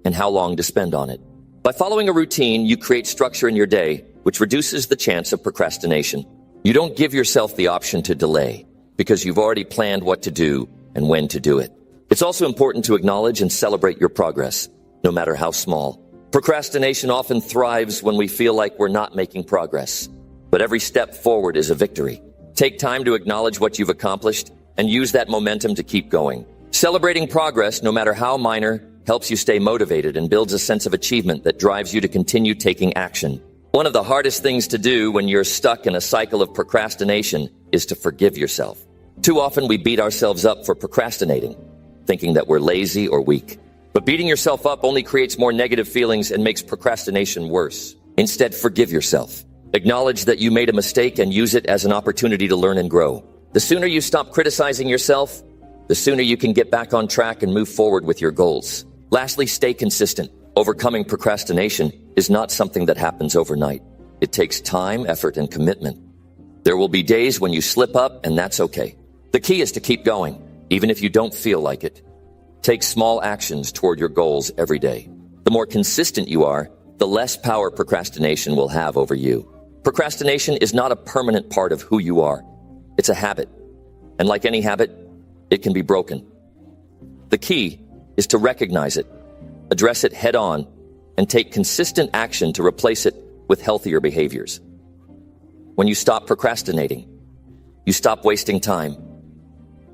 and how long to spend on it. By following a routine, you create structure in your day, which reduces the chance of procrastination. You don't give yourself the option to delay, because you've already planned what to do and when to do it. It's also important to acknowledge and celebrate your progress, no matter how small. Procrastination often thrives when we feel like we're not making progress, but every step forward is a victory. Take time to acknowledge what you've accomplished and use that momentum to keep going. Celebrating progress, no matter how minor, helps you stay motivated and builds a sense of achievement that drives you to continue taking action. One of the hardest things to do when you're stuck in a cycle of procrastination is to forgive yourself. Too often we beat ourselves up for procrastinating, thinking that we're lazy or weak. But beating yourself up only creates more negative feelings and makes procrastination worse. Instead, forgive yourself. Acknowledge that you made a mistake and use it as an opportunity to learn and grow. The sooner you stop criticizing yourself, the sooner you can get back on track and move forward with your goals. Lastly, stay consistent. Overcoming procrastination is not something that happens overnight. It takes time, effort, and commitment. There will be days when you slip up, and that's okay. The key is to keep going, even if you don't feel like it. Take small actions toward your goals every day. The more consistent you are, the less power procrastination will have over you. Procrastination is not a permanent part of who you are. It's a habit. And like any habit, it can be broken. The key is to recognize it, address it head on, and take consistent action to replace it with healthier behaviors. When you stop procrastinating, you stop wasting time,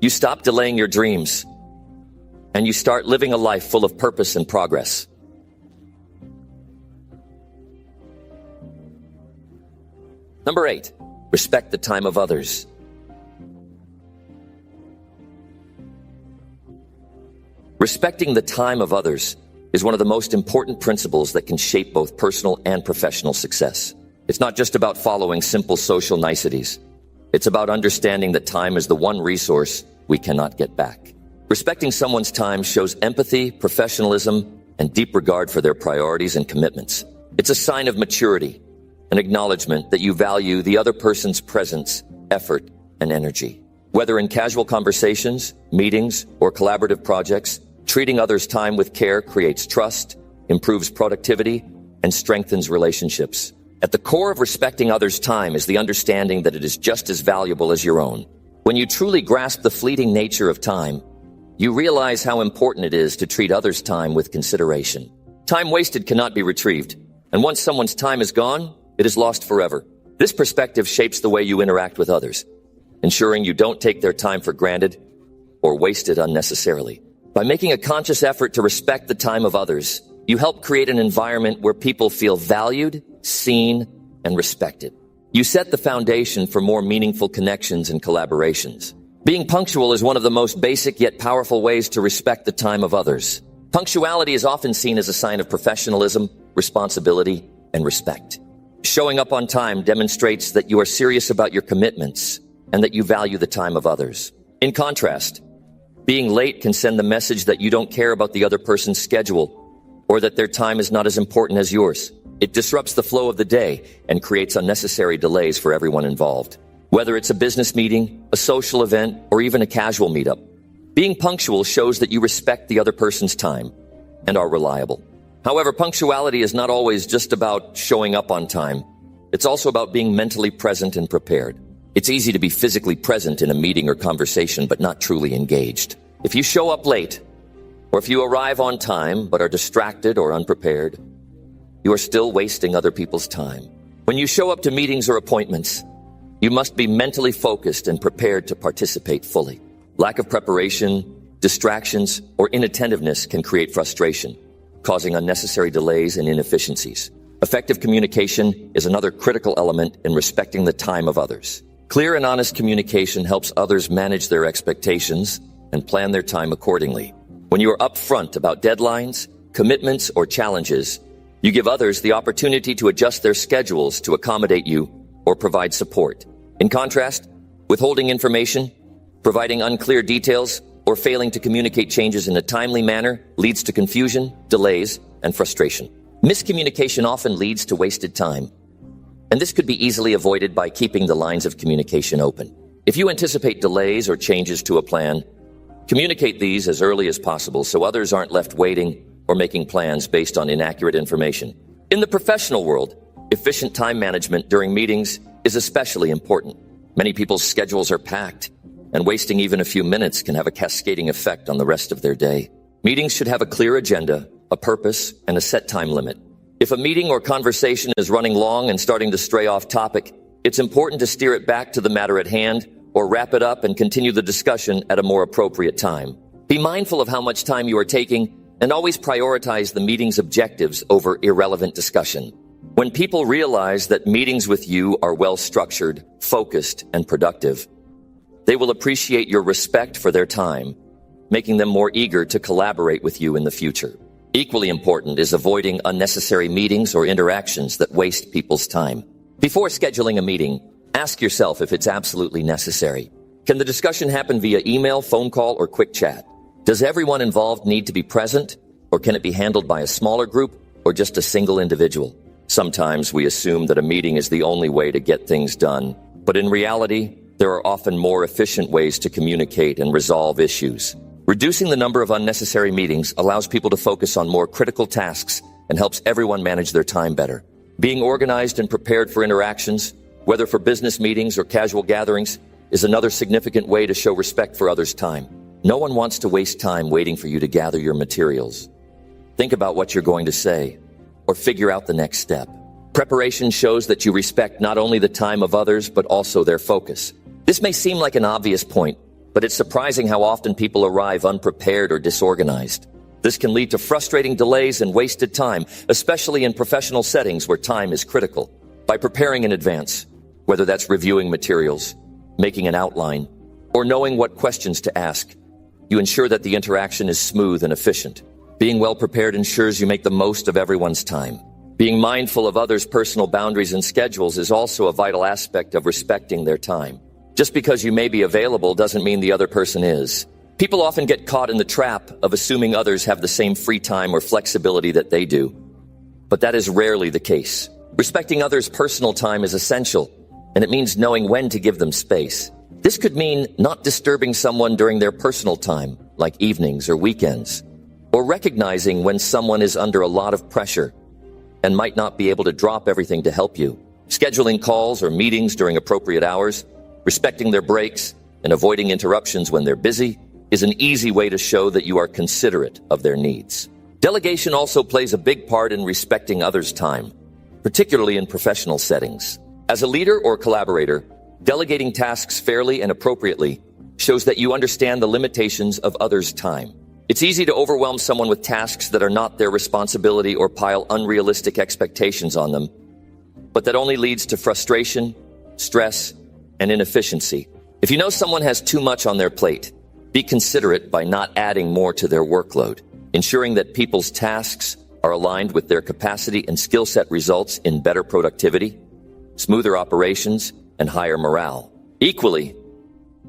you stop delaying your dreams, and you start living a life full of purpose and progress. Number 8, respect the time of others. Respecting the time of others is one of the most important principles that can shape both personal and professional success. It's not just about following simple social niceties. It's about understanding that time is the one resource we cannot get back. Respecting someone's time shows empathy, professionalism, and deep regard for their priorities and commitments. It's a sign of maturity, an acknowledgement that you value the other person's presence, effort, and energy. Whether in casual conversations, meetings, or collaborative projects, Treating others' time with care creates trust, improves productivity, and strengthens relationships. At the core of respecting others' time is the understanding that it is just as valuable as your own. When you truly grasp the fleeting nature of time, you realize how important it is to treat others' time with consideration. Time wasted cannot be retrieved, and once someone's time is gone, it is lost forever. This perspective shapes the way you interact with others, ensuring you don't take their time for granted or waste it unnecessarily. By making a conscious effort to respect the time of others, you help create an environment where people feel valued, seen, and respected. You set the foundation for more meaningful connections and collaborations. Being punctual is one of the most basic yet powerful ways to respect the time of others. Punctuality is often seen as a sign of professionalism, responsibility, and respect. Showing up on time demonstrates that you are serious about your commitments and that you value the time of others. In contrast, being late can send the message that you don't care about the other person's schedule or that their time is not as important as yours. It disrupts the flow of the day and creates unnecessary delays for everyone involved. Whether it's a business meeting, a social event, or even a casual meetup, being punctual shows that you respect the other person's time and are reliable. However, punctuality is not always just about showing up on time. It's also about being mentally present and prepared. It's easy to be physically present in a meeting or conversation, but not truly engaged. If you show up late, or if you arrive on time but are distracted or unprepared, you are still wasting other people's time. When you show up to meetings or appointments, you must be mentally focused and prepared to participate fully. Lack of preparation, distractions, or inattentiveness can create frustration, causing unnecessary delays and inefficiencies. Effective communication is another critical element in respecting the time of others. Clear and honest communication helps others manage their expectations and plan their time accordingly. When you are upfront about deadlines, commitments, or challenges, you give others the opportunity to adjust their schedules to accommodate you or provide support. In contrast, withholding information, providing unclear details, or failing to communicate changes in a timely manner leads to confusion, delays, and frustration. Miscommunication often leads to wasted time, and this could be easily avoided by keeping the lines of communication open. If you anticipate delays or changes to a plan, communicate these as early as possible so others aren't left waiting or making plans based on inaccurate information. In the professional world, efficient time management during meetings is especially important. Many people's schedules are packed, and wasting even a few minutes can have a cascading effect on the rest of their day. Meetings should have a clear agenda, a purpose, and a set time limit. If a meeting or conversation is running long and starting to stray off topic, it's important to steer it back to the matter at hand or wrap it up and continue the discussion at a more appropriate time. Be mindful of how much time you are taking and always prioritize the meeting's objectives over irrelevant discussion. When people realize that meetings with you are well-structured, focused, and productive, they will appreciate your respect for their time, making them more eager to collaborate with you in the future. Equally important is avoiding unnecessary meetings or interactions that waste people's time. Before scheduling a meeting, ask yourself if it's absolutely necessary. Can the discussion happen via email, phone call, or quick chat? Does everyone involved need to be present, or can it be handled by a smaller group or just a single individual? Sometimes we assume that a meeting is the only way to get things done, but in reality, there are often more efficient ways to communicate and resolve issues. Reducing the number of unnecessary meetings allows people to focus on more critical tasks and helps everyone manage their time better. Being organized and prepared for interactions, whether for business meetings or casual gatherings, is another significant way to show respect for others' time. No one wants to waste time waiting for you to gather your materials. Think about what you're going to say, or figure out the next step. Preparation shows that you respect not only the time of others, but also their focus. This may seem like an obvious point, but it's surprising how often people arrive unprepared or disorganized. This can lead to frustrating delays and wasted time, especially in professional settings where time is critical. By preparing in advance, whether that's reviewing materials, making an outline, or knowing what questions to ask, you ensure that the interaction is smooth and efficient. Being well prepared ensures you make the most of everyone's time. Being mindful of others' personal boundaries and schedules is also a vital aspect of respecting their time. Just because you may be available doesn't mean the other person is. People often get caught in the trap of assuming others have the same free time or flexibility that they do. But that is rarely the case. Respecting others' personal time is essential, and it means knowing when to give them space. This could mean not disturbing someone during their personal time, like evenings or weekends. or recognizing when someone is under a lot of pressure and might not be able to drop everything to help you. Scheduling calls or meetings during appropriate hours, respecting their breaks, and avoiding interruptions when they're busy is an easy way to show that you are considerate of their needs. Delegation also plays a big part in respecting others' time, particularly in professional settings. As a leader or collaborator, delegating tasks fairly and appropriately shows that you understand the limitations of others' time. It's easy to overwhelm someone with tasks that are not their responsibility or pile unrealistic expectations on them, but that only leads to frustration, stress, and inefficiency. If you know someone has too much on their plate, be considerate by not adding more to their workload. Ensuring that people's tasks are aligned with their capacity and skill set results in better productivity, smoother operations, and higher morale. Equally,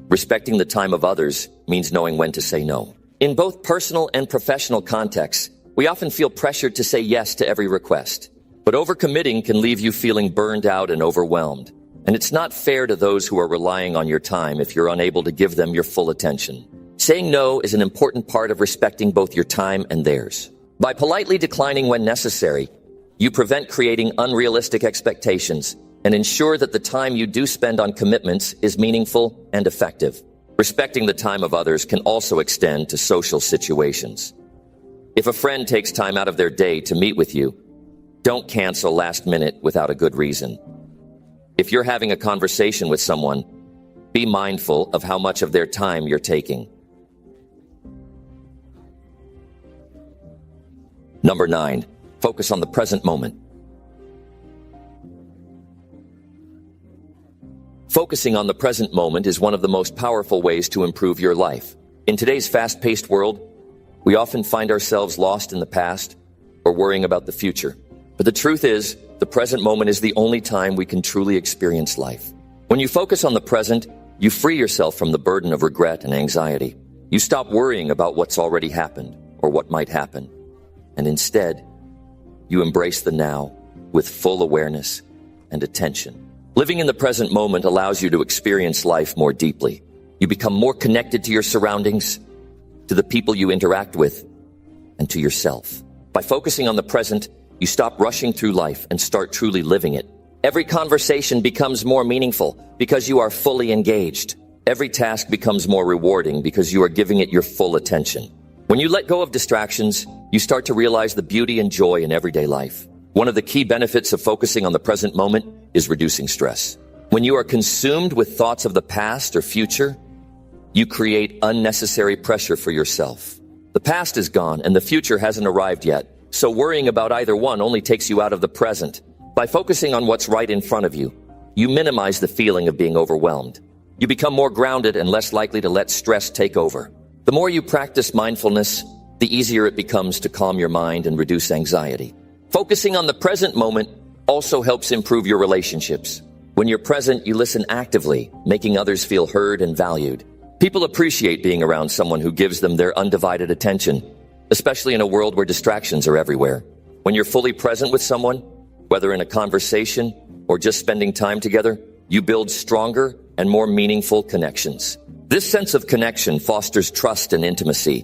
respecting the time of others means knowing when to say no. In both personal and professional contexts, we often feel pressured to say yes to every request. But overcommitting can leave you feeling burned out and overwhelmed. And it's not fair to those who are relying on your time if you're unable to give them your full attention. Saying no is an important part of respecting both your time and theirs. By politely declining when necessary, you prevent creating unrealistic expectations and ensure that the time you do spend on commitments is meaningful and effective. Respecting the time of others can also extend to social situations. If a friend takes time out of their day to meet with you, don't cancel last minute without a good reason. If you're having a conversation with someone, be mindful of how much of their time you're taking. Number 9, focus on the present moment. Focusing on the present moment is one of the most powerful ways to improve your life. In today's fast-paced world, we often find ourselves lost in the past or worrying about the future. But the truth is, the present moment is the only time we can truly experience life. When you focus on the present, you free yourself from the burden of regret and anxiety. You stop worrying about what's already happened or what might happen. And instead, you embrace the now with full awareness and attention. Living in the present moment allows you to experience life more deeply. You become more connected to your surroundings, to the people you interact with, and to yourself. By focusing on the present, you stop rushing through life and start truly living it. Every conversation becomes more meaningful because you are fully engaged. Every task becomes more rewarding because you are giving it your full attention. When you let go of distractions, you start to realize the beauty and joy in everyday life. One of the key benefits of focusing on the present moment is reducing stress. When you are consumed with thoughts of the past or future, you create unnecessary pressure for yourself. The past is gone and the future hasn't arrived yet, so worrying about either one only takes you out of the present. By focusing on what's right in front of you, you minimize the feeling of being overwhelmed. You become more grounded and less likely to let stress take over. The more you practice mindfulness, the easier it becomes to calm your mind and reduce anxiety. Focusing on the present moment also helps improve your relationships. When you're present, you listen actively, making others feel heard and valued. People appreciate being around someone who gives them their undivided attention, especially in a world where distractions are everywhere. When you're fully present with someone, whether in a conversation or just spending time together, you build stronger and more meaningful connections. This sense of connection fosters trust and intimacy,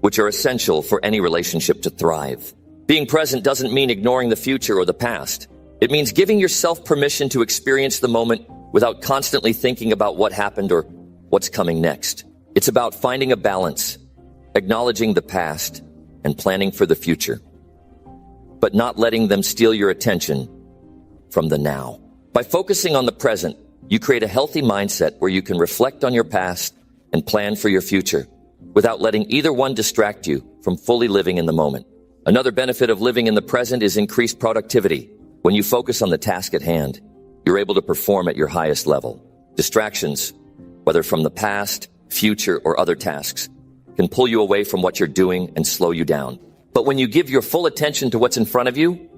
which are essential for any relationship to thrive. Being present doesn't mean ignoring the future or the past. It means giving yourself permission to experience the moment without constantly thinking about what happened or what's coming next. It's about finding a balance, acknowledging the past, and planning for the future, but not letting them steal your attention from the now. By focusing on the present, you create a healthy mindset where you can reflect on your past and plan for your future without letting either one distract you from fully living in the moment. Another benefit of living in the present is increased productivity. When you focus on the task at hand, you're able to perform at your highest level. Distractions, whether from the past, future, or other tasks, can pull you away from what you're doing and slow you down. But when you give your full attention to what's in front of you,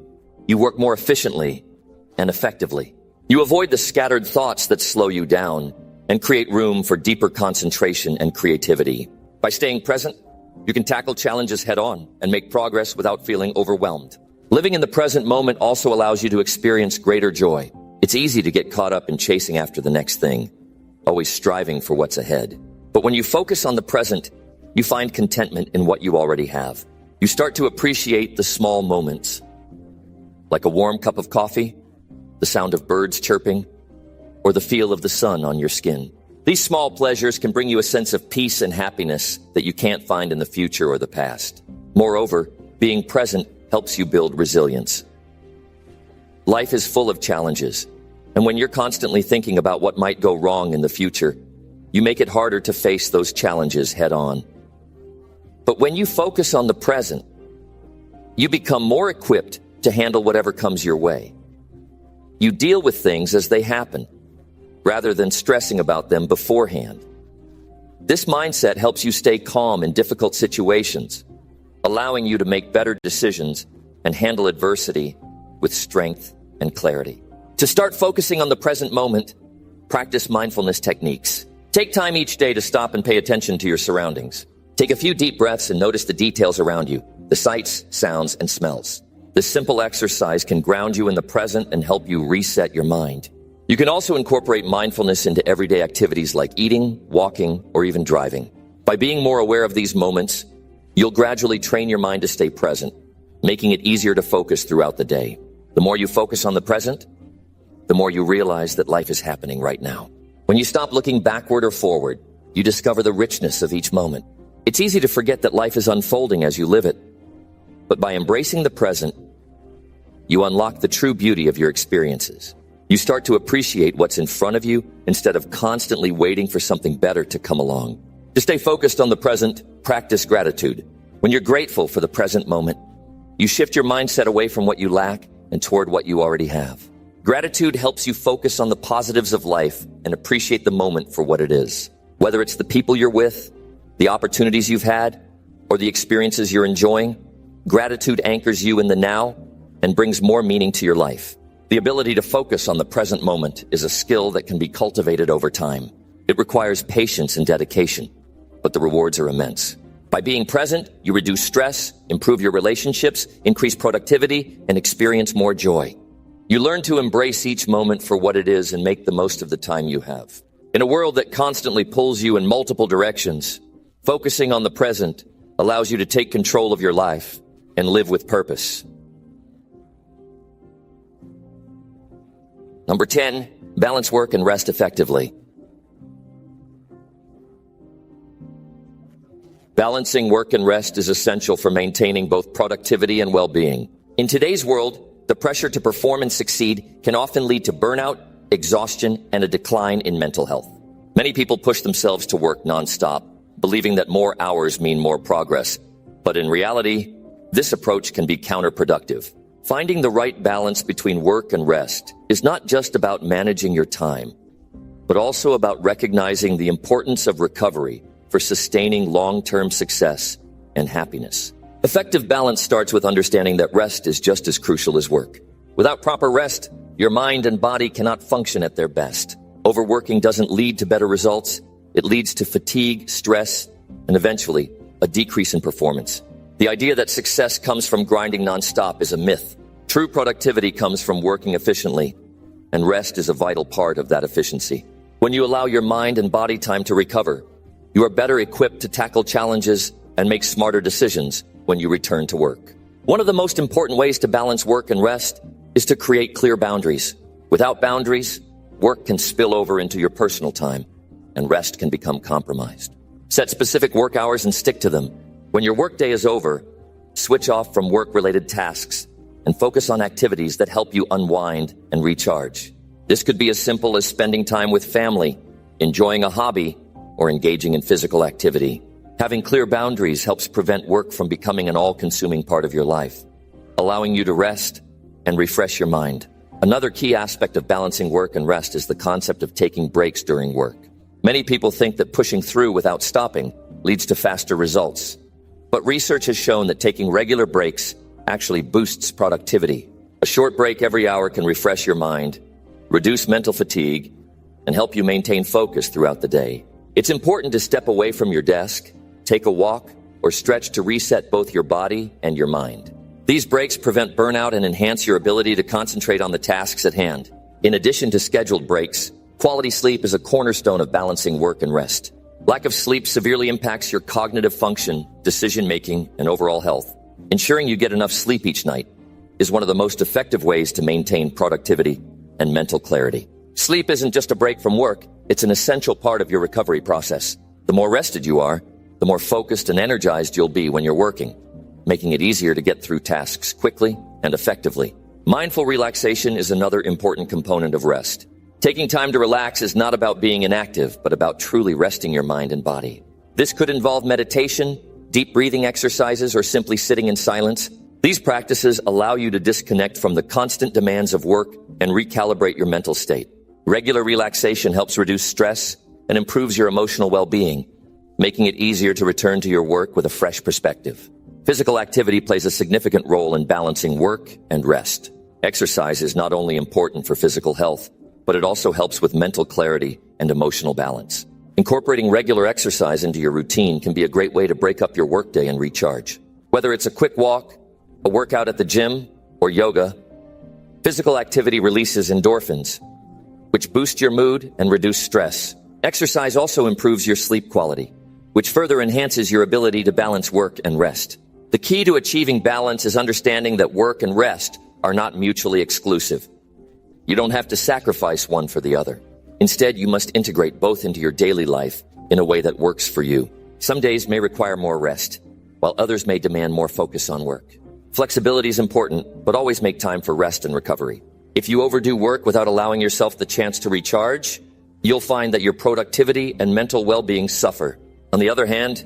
you work more efficiently and effectively. You avoid the scattered thoughts that slow you down and create room for deeper concentration and creativity. By staying present, you can tackle challenges head-on and make progress without feeling overwhelmed. Living in the present moment also allows you to experience greater joy. It's easy to get caught up in chasing after the next thing, always striving for what's ahead. But when you focus on the present, you find contentment in what you already have. You start to appreciate the small moments, like a warm cup of coffee, the sound of birds chirping, or the feel of the sun on your skin. These small pleasures can bring you a sense of peace and happiness that you can't find in the future or the past. Moreover, being present helps you build resilience. Life is full of challenges, and when you're constantly thinking about what might go wrong in the future, you make it harder to face those challenges head on. But when you focus on the present, you become more equipped to handle whatever comes your way. You deal with things as they happen, rather than stressing about them beforehand. This mindset helps you stay calm in difficult situations, allowing you to make better decisions and handle adversity with strength and clarity. To start focusing on the present moment, practice mindfulness techniques. Take time each day to stop and pay attention to your surroundings. Take a few deep breaths and notice the details around you, the sights, sounds, and smells. This simple exercise can ground you in the present and help you reset your mind. You can also incorporate mindfulness into everyday activities like eating, walking, or even driving. By being more aware of these moments, you'll gradually train your mind to stay present, making it easier to focus throughout the day. The more you focus on the present, the more you realize that life is happening right now. When you stop looking backward or forward, you discover the richness of each moment. It's easy to forget that life is unfolding as you live it. But by embracing the present, you unlock the true beauty of your experiences. You start to appreciate what's in front of you instead of constantly waiting for something better to come along. To stay focused on the present, practice gratitude. When you're grateful for the present moment, you shift your mindset away from what you lack and toward what you already have. Gratitude helps you focus on the positives of life and appreciate the moment for what it is. Whether it's the people you're with, the opportunities you've had, or the experiences you're enjoying, gratitude anchors you in the now and brings more meaning to your life. The ability to focus on the present moment is a skill that can be cultivated over time. It requires patience and dedication, but the rewards are immense. By being present, you reduce stress, improve your relationships, increase productivity, and experience more joy. You learn to embrace each moment for what it is and make the most of the time you have. In a world that constantly pulls you in multiple directions, focusing on the present allows you to take control of your life and live with purpose. Number 10, balance work and rest effectively. Balancing work and rest is essential for maintaining both productivity and well-being. In today's world, the pressure to perform and succeed can often lead to burnout, exhaustion, and a decline in mental health. Many people push themselves to work nonstop, believing that more hours mean more progress. But in reality, this approach can be counterproductive. Finding the right balance between work and rest is not just about managing your time, but also about recognizing the importance of recovery for sustaining long-term success and happiness. Effective balance starts with understanding that rest is just as crucial as work. Without proper rest, your mind and body cannot function at their best. Overworking doesn't lead to better results. It leads to fatigue, stress, and eventually a decrease in performance. The idea that success comes from grinding nonstop is a myth. True productivity comes from working efficiently, and rest is a vital part of that efficiency. When you allow your mind and body time to recover, you are better equipped to tackle challenges and make smarter decisions when you return to work. One of the most important ways to balance work and rest is to create clear boundaries. Without boundaries, work can spill over into your personal time, and rest can become compromised. Set specific work hours and stick to them. When your workday is over, switch off from work-related tasks and focus on activities that help you unwind and recharge. This could be as simple as spending time with family, enjoying a hobby, or engaging in physical activity. Having clear boundaries helps prevent work from becoming an all-consuming part of your life, allowing you to rest and refresh your mind. Another key aspect of balancing work and rest is the concept of taking breaks during work. Many people think that pushing through without stopping leads to faster results. But research has shown that taking regular breaks actually boosts productivity. A short break every hour can refresh your mind, reduce mental fatigue, and help you maintain focus throughout the day. It's important to step away from your desk, take a walk, or stretch to reset both your body and your mind. These breaks prevent burnout and enhance your ability to concentrate on the tasks at hand. In addition to scheduled breaks, quality sleep is a cornerstone of balancing work and rest. Lack of sleep severely impacts your cognitive function, decision-making, and overall health. Ensuring you get enough sleep each night is one of the most effective ways to maintain productivity and mental clarity. Sleep isn't just a break from work, it's an essential part of your recovery process. The more rested you are, the more focused and energized you'll be when you're working, making it easier to get through tasks quickly and effectively. Mindful relaxation is another important component of rest. Taking time to relax is not about being inactive, but about truly resting your mind and body. This could involve meditation, deep breathing exercises, or simply sitting in silence. These practices allow you to disconnect from the constant demands of work and recalibrate your mental state. Regular relaxation helps reduce stress and improves your emotional well-being, making it easier to return to your work with a fresh perspective. Physical activity plays a significant role in balancing work and rest. Exercise is not only important for physical health, but it also helps with mental clarity and emotional balance. Incorporating regular exercise into your routine can be a great way to break up your workday and recharge. Whether it's a quick walk, a workout at the gym, or yoga, physical activity releases endorphins, which boost your mood and reduce stress. Exercise also improves your sleep quality, which further enhances your ability to balance work and rest. The key to achieving balance is understanding that work and rest are not mutually exclusive. You don't have to sacrifice one for the other. Instead, you must integrate both into your daily life in a way that works for you. Some days may require more rest, while others may demand more focus on work. Flexibility is important, but always make time for rest and recovery. If you overdo work without allowing yourself the chance to recharge, you'll find that your productivity and mental well-being suffer. On the other hand,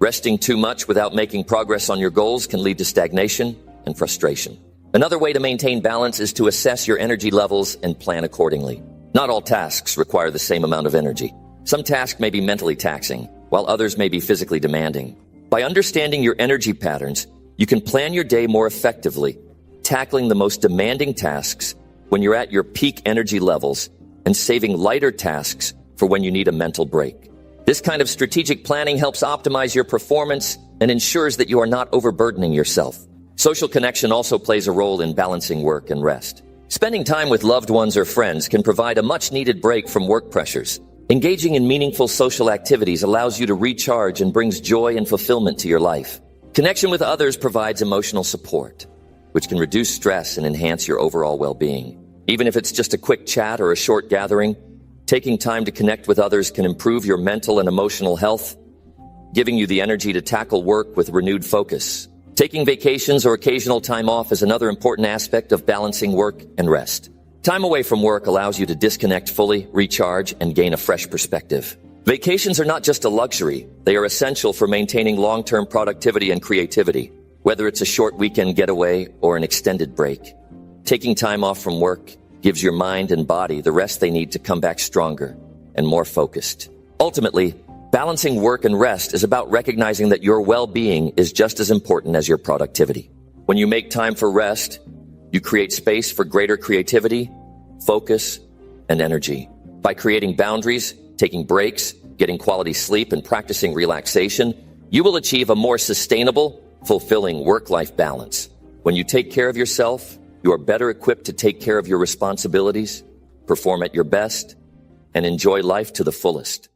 resting too much without making progress on your goals can lead to stagnation and frustration. Another way to maintain balance is to assess your energy levels and plan accordingly. Not all tasks require the same amount of energy. Some tasks may be mentally taxing, while others may be physically demanding. By understanding your energy patterns, you can plan your day more effectively, tackling the most demanding tasks when you're at your peak energy levels and saving lighter tasks for when you need a mental break. This kind of strategic planning helps optimize your performance and ensures that you are not overburdening yourself. Social connection also plays a role in balancing work and rest. Spending time with loved ones or friends can provide a much-needed break from work pressures. Engaging in meaningful social activities allows you to recharge and brings joy and fulfillment to your life. Connection with others provides emotional support, which can reduce stress and enhance your overall well-being. Even if it's just a quick chat or a short gathering, taking time to connect with others can improve your mental and emotional health, giving you the energy to tackle work with renewed focus. Taking vacations or occasional time off is another important aspect of balancing work and rest. Time away from work allows you to disconnect fully, recharge, and gain a fresh perspective. Vacations are not just a luxury, they are essential for maintaining long-term productivity and creativity. Whether it's a short weekend getaway or an extended break, taking time off from work gives your mind and body the rest they need to come back stronger and more focused. Ultimately, balancing work and rest is about recognizing that your well-being is just as important as your productivity. When you make time for rest, you create space for greater creativity, focus, and energy. By creating boundaries, taking breaks, getting quality sleep, and practicing relaxation, you will achieve a more sustainable, fulfilling work-life balance. When you take care of yourself, you are better equipped to take care of your responsibilities, perform at your best, and enjoy life to the fullest.